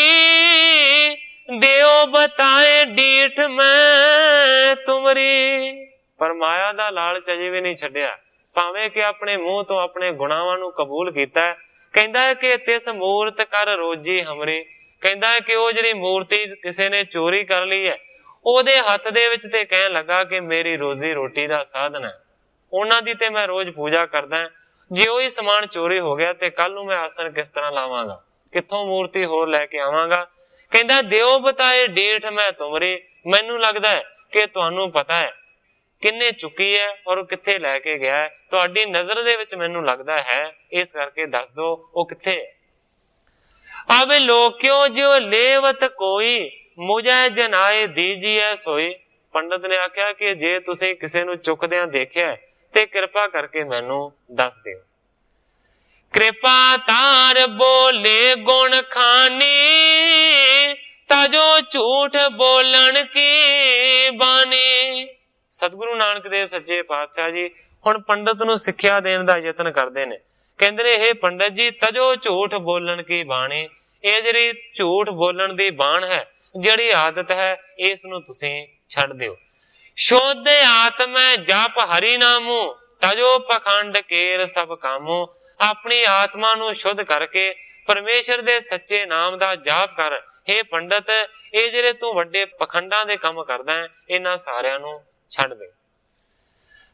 ਦਿਓ ਬਤਾਏ ਡੀਠ ਮੈਂ ਤੁਮਰੀ। ਪਰ ਮਾਇਆ ਦਾ ਲਾਲਚ ਅਜੇ ਵੀ ਨਹੀਂ ਛੱਡਿਆ, ਭਾਵੇਂ ਕਿ ਆਪਣੇ ਮੂੰਹ ਤੋਂ ਆਪਣੇ ਗੁਨਾਹਾਂ ਨੂੰ ਕਬੂਲ ਕੀਤਾ। ਕਹਿੰਦਾ ਹੈ ਕਿ ਤਿਸ ਮੂਰਤ ਕਰ ਰੋਜੀ ਹਮਰੀ। ਕਹਿੰਦਾ ਹੈ ਕਿ ਉਹ ਜਿਹੜੀ ਮੂਰਤੀ ਕਿਸੇ ਨੇ ਚੋਰੀ ਕਰ ਲਈ ਹੈ, ਉਹਦੇ ਹੱਥ ਦੇ ਵਿੱਚ ਤੇ ਕਹਿਣ ਲੱਗਾ ਕਿ ਮੇਰੀ ਰੋਜ਼ੀ ਰੋਟੀ ਦਾ ਸਾਧਨ ਹੈ, ਉਹਨਾਂ ਦੀ ਤੇ ਮੈਂ ਰੋਜ਼ ਪੂਜਾ ਕਰਦਾ। ਜੇ ਉਹੀ ਸਮਾਨ ਚੋਰੀ ਹੋ ਗਿਆ ਤੇ ਕੱਲ ਨੂੰ ਮੈਂ ਆਸਣ ਕਿਸ ਤਰ੍ਹਾਂ ਲਾਵਾਂਗਾ, ਕਿੱਥੋਂ ਮੂਰਤੀ ਹੋਰ ਲੈ ਕੇ ਆਵਾਂਗਾ। ਕਹਿੰਦਾ ਦਿਓ ਬਤਾਏ ਡੀਠ ਮੈਂ ਤੁਮਰੀ, ਮੈਨੂੰ ਲੱਗਦਾ ਹੈ ਕਿ ਤੁਹਾਨੂੰ ਪਤਾ ਹੈ ਕਿੰਨੇ ਚੁੱਕੀ ਹੈ ਔਰ ਕਿੱਥੇ ਲੈ ਕੇ ਗਿਆ ਹੈ, ਤੁਹਾਡੀ ਨਜ਼ਰ ਦੇ ਵਿੱਚ ਮੈਨੂੰ ਲੱਗਦਾ ਹੈ, ਇਸ ਕਰਕੇ ਦੱਸ ਦੋ ਉਹ ਕਿੱਥੇ ਹੈ। ਅਬ ਲੋਕਿਓ ਜੋ ਲੇਵਤ ਕੋਈ, ਮੁਝੇ ਜਨਾਏ ਦੀਜੀਏ ਸੋਈ। ਪੰਡਤ ਨੇ ਆਖਿਆ ਕਿ ਜੇ ਤੁਸੀਂ ਕਿਸੇ ਨੂੰ ਚੁੱਕਦਿਆਂ ਦੇਖਿਆ ते कृपा करके मैनू दस दिओ। कृपा तार बोले गुण खानी, ताजो झूठ बोलन की बानी। सतगुरु नानक देव सच्चे पातशाह जी हुण पंडित नूं सिक्ख्या देण दा यतन करदे ने। कहंदे ने हे पंडित जी, तजो झूठ बोलन की बाणी, ਇਹ ਜਿਹੜੀ ਝੂਠ ਬੋਲਣ ਦੀ ਬਾਣ ਹੈ, ਜਿਹੜੀ ਆਦਤ ਹੈ, ਇਸ ਨੂੰ ਤੁਸੀਂ ਛੱਡ ਦਿਓ। ਸ਼ੁੱਧ ਆਤਮੈ ਜਪ ਹਰੀ ਨਾਮੂ, ਤਜੋ ਪਖੰਡ ਕੇਰ ਸਭ ਕਾਮੂ। ਆਪਣੀ ਆਤਮਾ ਨੂੰ ਸ਼ੁੱਧ ਕਰਕੇ ਪਰਮੇਸ਼ਰ ਦੇ ਸੱਚੇ ਨਾਮ ਦਾ ਜਾਪ ਕਰ। हे ਪੰਡਤ, ਇਹ ਜਿਹੜੇ ਤੂੰ ਵੱਡੇ ਪਖੰਡਾਂ ਦੇ ਕੰਮ ਕਰਦਾ ਹੈ, ਇਹਨਾਂ ਸਾਰਿਆਂ ਨੂੰ ਛੱਡ ਦੇ।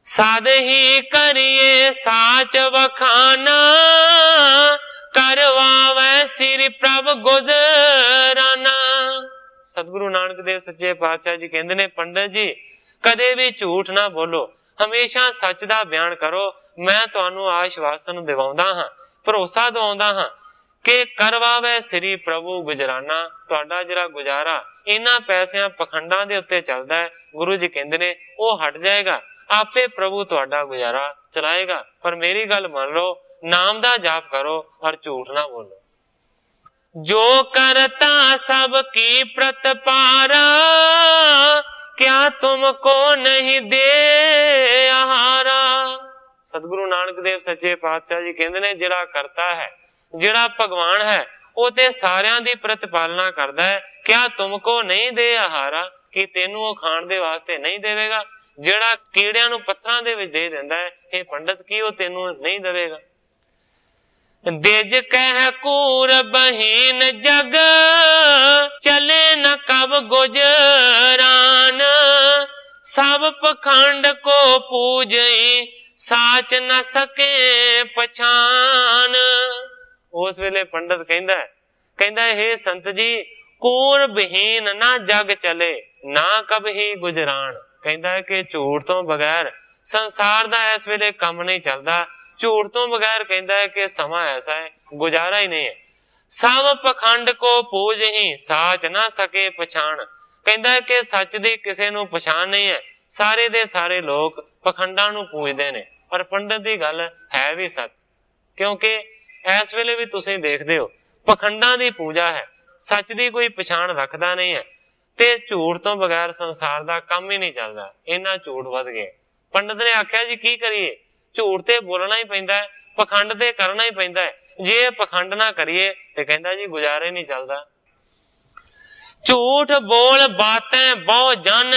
ਸਾਧ ਹੀ ਕਰੀਏ ਸਾਚ ਵਖਾਨਾ, ਕਰਵਾਵੇ ਸ੍ਰੀ ਪ੍ਰਭ ਗੁਜਰਾਨਾ। ਸਤਿਗੁਰੂ ਨਾਨਕ ਦੇਵ ਸੱਚੇ ਪਾਤਸ਼ਾਹ ਜੀ ਕਹਿੰਦੇ ਨੇ, ਪੰਡਤ ਜੀ ਕਦੇ ਵੀ ਝੂਠ ਨਾ ਬੋਲੋ, ਹਮੇਸ਼ਾ ਸੱਚ ਦਾ ਬਿਆਨ ਕਰੋ। ਮੈਂ ਤੁਹਾਨੂੰ ਆਸ਼ਵਾਸਨ ਦਿਵਾਉਂਦਾ ਹਾਂ, ਭਰੋਸਾ ਦਿਵਾਉਂਦਾ ਹਾਂ ਕਿ ਕਰਵਾਵੇ ਸ੍ਰੀ ਪ੍ਰਭੂ ਗੁਜਰਾਨਾ। ਤੁਹਾਡਾ ਜਿਹੜਾ ਗੁਜ਼ਾਰਾ ਇਹਨਾਂ ਪੈਸਿਆਂ ਪਖੰਡਾਂ ਦੇ ਉੱਤੇ ਚੱਲਦਾ ਹੈ, ਗੁਰੂ ਜੀ ਕਹਿੰਦੇ ਨੇ ਉਹ ਹਟ ਜਾਏਗਾ। ਆਪੇ ਪ੍ਰਭੂ ਤੁਹਾਡਾ ਗੁਜ਼ਾਰਾ ਚਲਾਏਗਾ। ਪਰ ਮੇਰੀ ਗੱਲ ਮੰਨ ਲਓ, नाम दा जाप करो और झूठ ना बोलो। जो करता सब की प्रतिपारा, क्या तुमको नहीं दे आहारा। सतगुरु नानक देव सच्चे पातशाह जी कहते ने, जिहड़ा करता है, जिहड़ा भगवान है, वो ते सारियां दी प्रतिपालना करदा है। क्या तुमको नहीं दे आहारा, कि तेनू खाण दे वास्ते नहीं देवेगा। जिहड़ा कीड़ियां नू पत्थरां दे विच दे दिंदा है, हे पंडित, की वो तेनू नहीं देवेगा। दिज कह कूर बहीन जग, चले न कब गुजरान। सब पखंड को पूजई, साच न सके पछान। उस वेले पंडित कहंदा है, हे संत जी, कूर बहीन ना जग चले, ना कब ही गुजरान। कहंदा है कि झूठ तो बगैर संसार दा इस वेले काम नहीं चलदा। झूठ तो बगैर कहता है कि समा ऐसा है, गुजारा ही नहीं है। सब पखंड को पूज ही, साच ना सके पछाण। कहता है कि सच दी किसे नू पछाण नहीं है। सारे दे सारे लोग पखंडां नू पूजदे ने। पर पंडित दी गल है भी सच, क्योंकि इस वेले भी तुसीं देखदे हो पखंडां दी पूजा है, सच दी कोई पछाण रखदा नहीं है। ते झूठ तो बगैर संसार दा काम ही नहीं चलदा। इन्ना झूठ वध गए। पंडित ने आख्या जी की करिए, झूठ ते बोलना ही पैंदा है, पखंड ते करना ही पैंदा है। जे पखंड ना करिए ते कहंदा जी गुजारे नहीं चलदा। झूठ बोल बातें बहुत जन,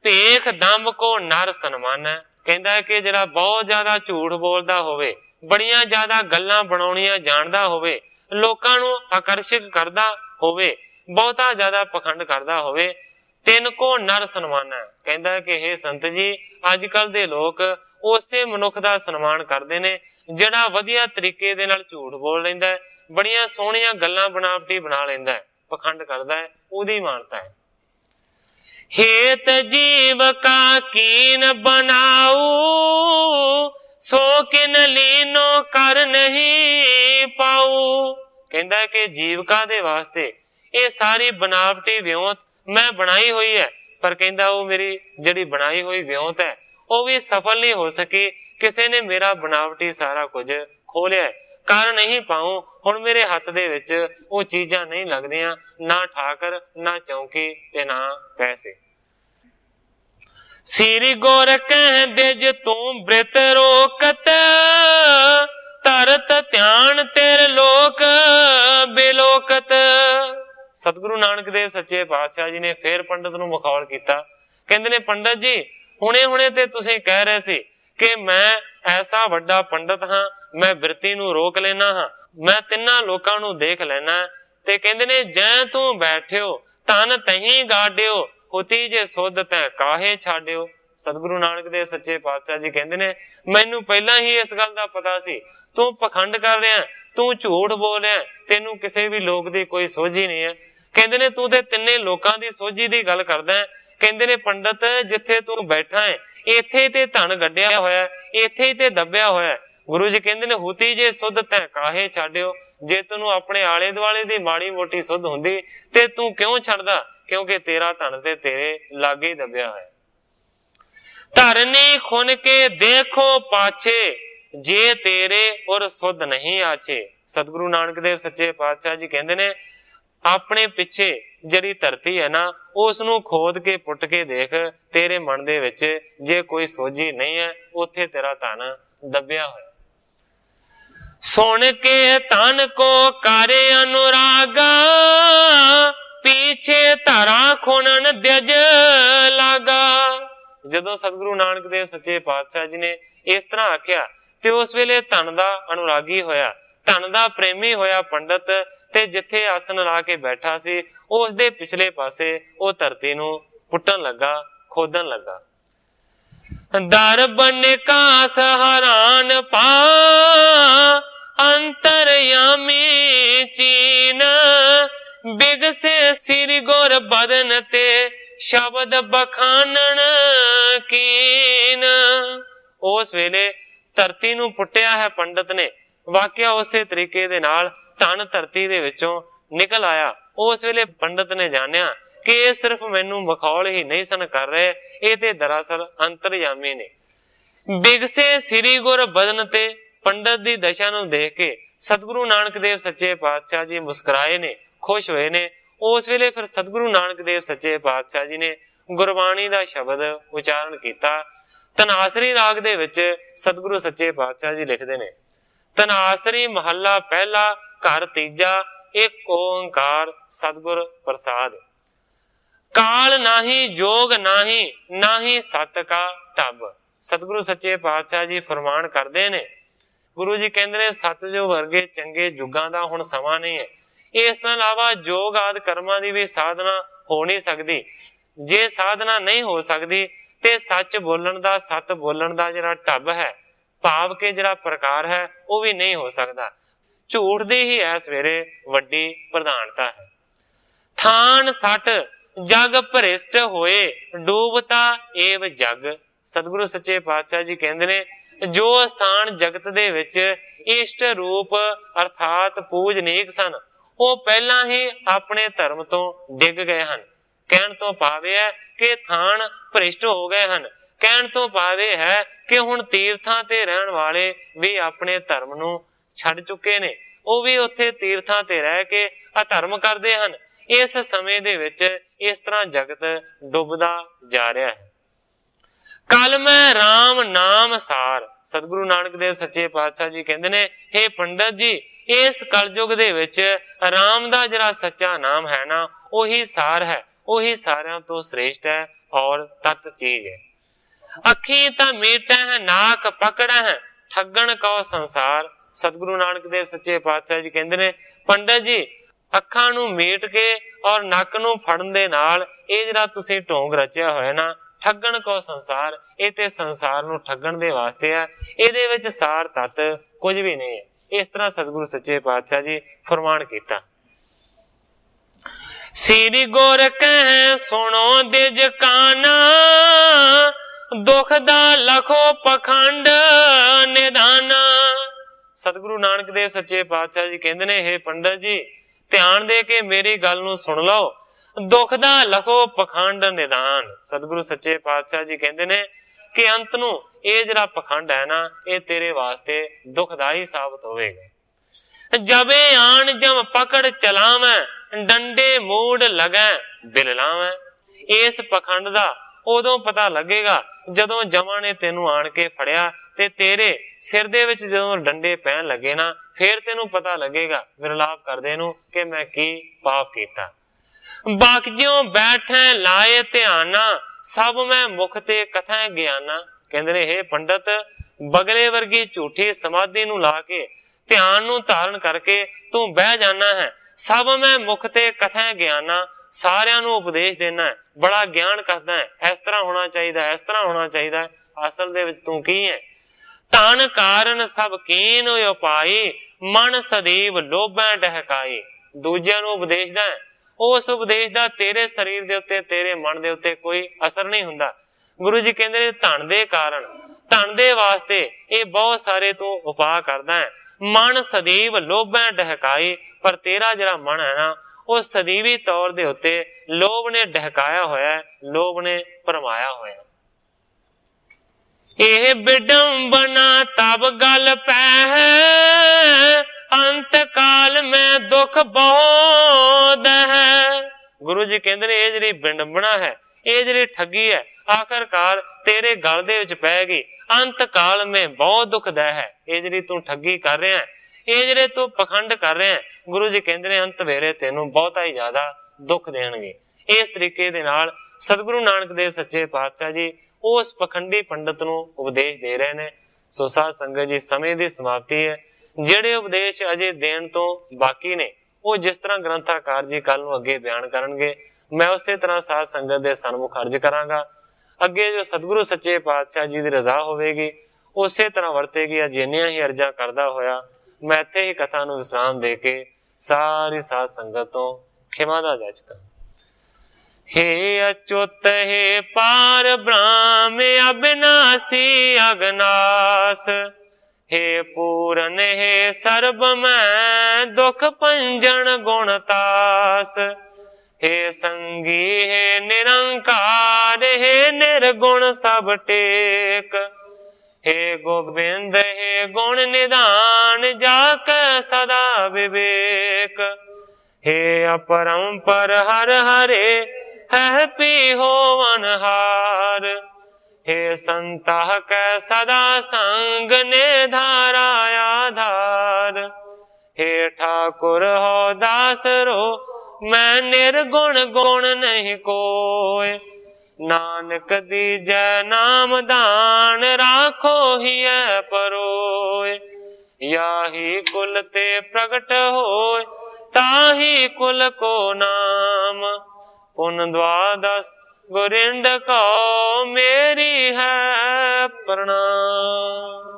भेख दंभ को नर सन्मान। कहंदा है कि जिहड़ा बहुत ज्यादा झूठ बोलदा होवे, बड़ियां ज्यादा गल्लां बनाउणियां जानदा होवे, लोकां नूं आकर्षित करदा होवे, बहुता ज्यादा पखंड करदा होवे, तिन को नर सन्मान। कहंदा है कि हे संत जी, अजकल दे लोग उसे मनुख का सन्मान करते हैं जिहड़ा वधिया तरीके दे नाल झूठ बोल लैंदा है, बड़ियां सोहणियां गल्लां बनावटी बना लैंदा है, पखंड करदा है, उहदी मानता है। हेत जीव का कीन बनाऊ, सो किन लीनो कर नहीं पाऊ। कहंदा है कि जीवका दे वास्ते ये सारी बनावटी विਉਂਤ मैं बनाई हुई है, पर कहंदा वो मेरी जिहड़ी बनाई हुई विਉਂਤ है वो भी सफल नहीं हो सकी। किसी ने मेरा बनावटी सारा कुछ खो लिया, कर नहीं पाऊं। हुण मेरे हथ दे विच वो चीजां नहीं लगदियां, ना ठाकर, ना चौंकी ते ना पैसे। श्री गुर कह दिज तू बृत रोकत, तरत ध्यान तेरे लोक बेलोकत। सतगुरु नानक देव सच्चे पातशाह जी ने फिर पंडित नूं मखौल कीता। कहंदे ने, पंडित जी हुणे हुणे ते तुसीं कह रहे सी कि मैं ऐसा वड्डा पंडित हां, मैं बिरती नूं रोक लेना हां, मैं तिन्ना लोकां नूं देख लेना। ते कहंदे ने, जै तू बैठियो तन तहीं गाडियो, हुती जे सुध तैं काहे छाडियो। सतगुरु नानक देव सच्चे पातशाह जी कहंदे ने, मैनू पहला ही इस गल दा पता सी, तू पखंड कर रहा, तू झूठ बोल रहा, तेनू किसी भी लोक दी कोई सोझी नहीं है। कहंदे ने, तू ते तिन्ने लोकां दी सोझी दी गल करदा है। कहंदे ने, पंडित जिथे तू बैठा है इथे ते धन गड्ढिया होया, इथे ही ते दबिया होया। गुरु जी कहंदे ने, हुती जे सुध तैं काहे छाडियो। जे तैनू अपने आले दुआले दी माड़ी मोटी सुध हुंदी ते तू क्यों छड्डदा, क्योंकि तेरा धन ते तेरे लागे ही दबिया है। धरनी खुन के देखो पाछे, जे तेरे और सुध नहीं आछे। सतगुरु नानक देव सच्चे पातशाह जी कहते ने अपने पिछे जिहड़ी धरती है ना उसनू खोद के पुट के देख, तेरे मन दे विच जे कोई सोझी नहीं है उत्थे तेरा धन दबिया होया। सुन के तन को करे अनुरागा, पीछे धरा खुनन द्यज लागा। जदों सतगुरु नानक देव सच्चे पातशाह जी ने इस तरह आख्या ते उस वेले धन दा अनुरागी होया, धन दा प्रेमी होया पंडित, ते जिथे आसन ला के बैठा सी उस दे पिछले पासे वो धरती नू पुट्टन लगा, खोदन लगा। दर बने का सहारान पा, अंतरयामी चीन, बिगसे सिर गोर बदन ते, शब्द बखानन कीन। उस वेले धरती नू पुट्टिया है पंडित ने, वाकिया उसे तरीके दे नाल धन धरती दे विचों निकल आया। उस वेले पंडित ने जानिया कि ये सिर्फ मैनू मखौल ही नहीं सन कर रहे, ये ते दरअसल अंतरयामी ने। बिगसे सिरी गुर बदन ते, पंडित दी दशा नू देख के सतगुरु नानक देव सच्चे पातशाह जी मुस्कुराए ने, खुश होए ने। उस वेले फिर सतगुरु नानक देव सच्चे पातशाह जी ने गुरबाणी दा शब्द उचारण किया। धनासरी राग दे विच सतगुरु सच्चे पातशाह जी लिखदे ने, धनासरी महला पहला घर तीजा, एक ओंकार सतगुर प्रसाद। काल नाही जोग नाही, नाही सत का ढब। सतगुरु सच्चे पातशाह जी फरमान करदे ने, गुरु जी कहंदे ने सतजुग वर्गे चंगे जुगां दा हुण समा नहीं है। इस तो इलावा जोग आदि कर्मां दी भी साधना हो नहीं सकती। जे साधना नहीं हो सकती ते सच बोलन दा, सत बोलन दा जिहड़ा ढब है, भाव के जिहड़ा प्रकार है, वो भी नहीं हो सकता। झूठ दी ही इस वेरे वड्डी प्रधानता है। थान सट जग भ्रिष्ट होए, डूबता एव जग। सतगुरु सच्चे पातशाह जी कहंदे ने जो स्थान जगत दे विच इष्ट रूप अर्थात पूजनीक सन, वो पहला ही अपने धर्म तो डिग गए हन। कहण तो भावे है कि थान भ्रिष्ट हो गए हन। कहण तो भावे है कि हुण तीर्थां ते रहण वाले भी अपने धर्म नू छड़ चुके ने, वो भी उत्थे तीर्थां ते रह के अधर्म करदे हन। इस समय दे विच इस तरह जगत डुबदा जा रहा है। कल मैं राम नाम सार। सतगुरु नानक देव सच्चे पातशाह जी कहंदे ने, हे पंडित जी, इस कलयुग दे विच राम दा जिहड़ा सच्चा नाम है ना, वही सार है, वही सारियां तो श्रेष्ठ है और तत् चीज है। अखी ता मीटे है, नाक पकड़े है, ठगन को संसार। सतगुरु नानक देव सच्चे पातशाह जी कहंदे ने, पंडित जी अखां नू मीट के और नक नू फड़न दे नाल ये जिहड़ा तुसीं ढोंग रचिया होया ना, ठगन को संसार, ये ते संसार नू ठगन दे वास्ते है, इहदे विच सार तत्त कुछ भी नहीं है। इस तरह सतगुरु सच्चे पातशाह जी फरमान कीता। श्री गुर कह सुनो दिज काना, दुख दा लखो पखंड निदाना। सतगुरु नानक देव सच्चे पातशाह जी कहंदे ने, हे पंडित जी ध्यान दे के मेरी गल नू सुन लो, दुख दा लखो पखंड निदान। सतगुरु सच्चे पातशाह जी कहंदे ने कि अंत नू ये जिहड़ा पखंड है ना, ये तेरे वास्ते दुखदाई साबित होवेगा। जबे आन जम पकड़ चलावे, डंडे मूड लगे बिललावे। इस पखंड दा उदों पता लगेगा जदों जमां ने तेनू आन के फड़िया ते तेरे सिर दे विच जदों डंडे पैण लगे ना, फिर तेनू पता लगेगा विरलाप करदे नू कि मैं की पाप कीता। बाकियों बैठे लाए ध्याना, सब मैं मुख ते कथा ज्ञाना। कहंदे ने, हे पंडित बगले वर्गी झूठी समाधि नू ला के ध्यान नू धारण करके तू बह जाना है। सब मैं मुख ते कथा ज्ञाना, सारियां नू उपदेश देना है, बड़ा ज्ञान करदा है, इस तरह होना चाहिए, इस तरह होना चाहिए। असल दे विच तू की है? धन कारण सब कीन उपाई, मन सदैव लोभै डहकाई। दूजियां नू उपदेश दा है, उस उपदेश दा तेरे शरीर दे उत्ते, तेरे मन दे उत्ते कोई असर नहीं हुंदा। गुरु जी कहंदे ने धन दे कारण, धन दे वास्ते ये बहुत सारे तू उपाय करदा है। मन सदैव लोभै डहकाई, पर तेरा जिहड़ा मन है ना, वो सदैवी तौर दे उत्ते लोभ ने डहकाया होया है, लोभ ने भरमाया होया है। ਇਹ बिडम्बना तब गल पै है, अंत काल में दुख बहुत है। गुरु जी कहते ने, ये जी बिडम्बना है, ये जी ठगी है, आखिरकार तेरे गल दे विच पै गई, अंत काल में बहुत दुखदा है। ये जी तू ठगी कर रहा है, ये जी तू पखंड कर रहा है, गुरु जी कहते ने अंत वेले तेनू बहुत ही ज्यादा दुख देणगे। इस तरीके दे नाल सतगुरु नानक देव सच्चे पातशाह जी उस पखंडी पंडित नू उपदेश दे रहे ने। सो साध संगत जी, समय की समाप्ति है। ਜਿਹੜੇ उपदेश अजे देण तो बाकी ने, वो जिस तरह ग्रंथाकार जी कल नूं अगे बयान करनगे, मैं उसे तरह साध संगत दे सन्मुख अर्ज करांगा। अगे जो सतगुरु सच्चे पातशाह जी की रजा होवेगी, उसे तरह वरतेगी। अज इन्नियां ही अर्जां करदा होया मैं इत्थे ही कथा नूं विश्राम दे के सारी साध संगत तो खिमा दा याचक। हे अच्युत हे पार ब्रह्म अविनाशी अगनास, हे पूरन हे सर्ब मैं दुख पंजन गुणतास, हे संगी हे निरंकार हे निर्गुण सब टेक, हे गोविंद हे गुण निधान जाके सदा विवेक, हे अपरंपर हर हरे है पी हो अनहार, हे संता कै सदा संग ने धारा आधार, हे ठाकुर हो दास रो मैं निर्गुण गुण नहीं कोय, नानक दीजै नाम दान राखो हिय परोय, याही कुल ते प्रगट होय ताही कुल को नाम, पुन द्वादश गोरिंद को मेरी है प्रणाम।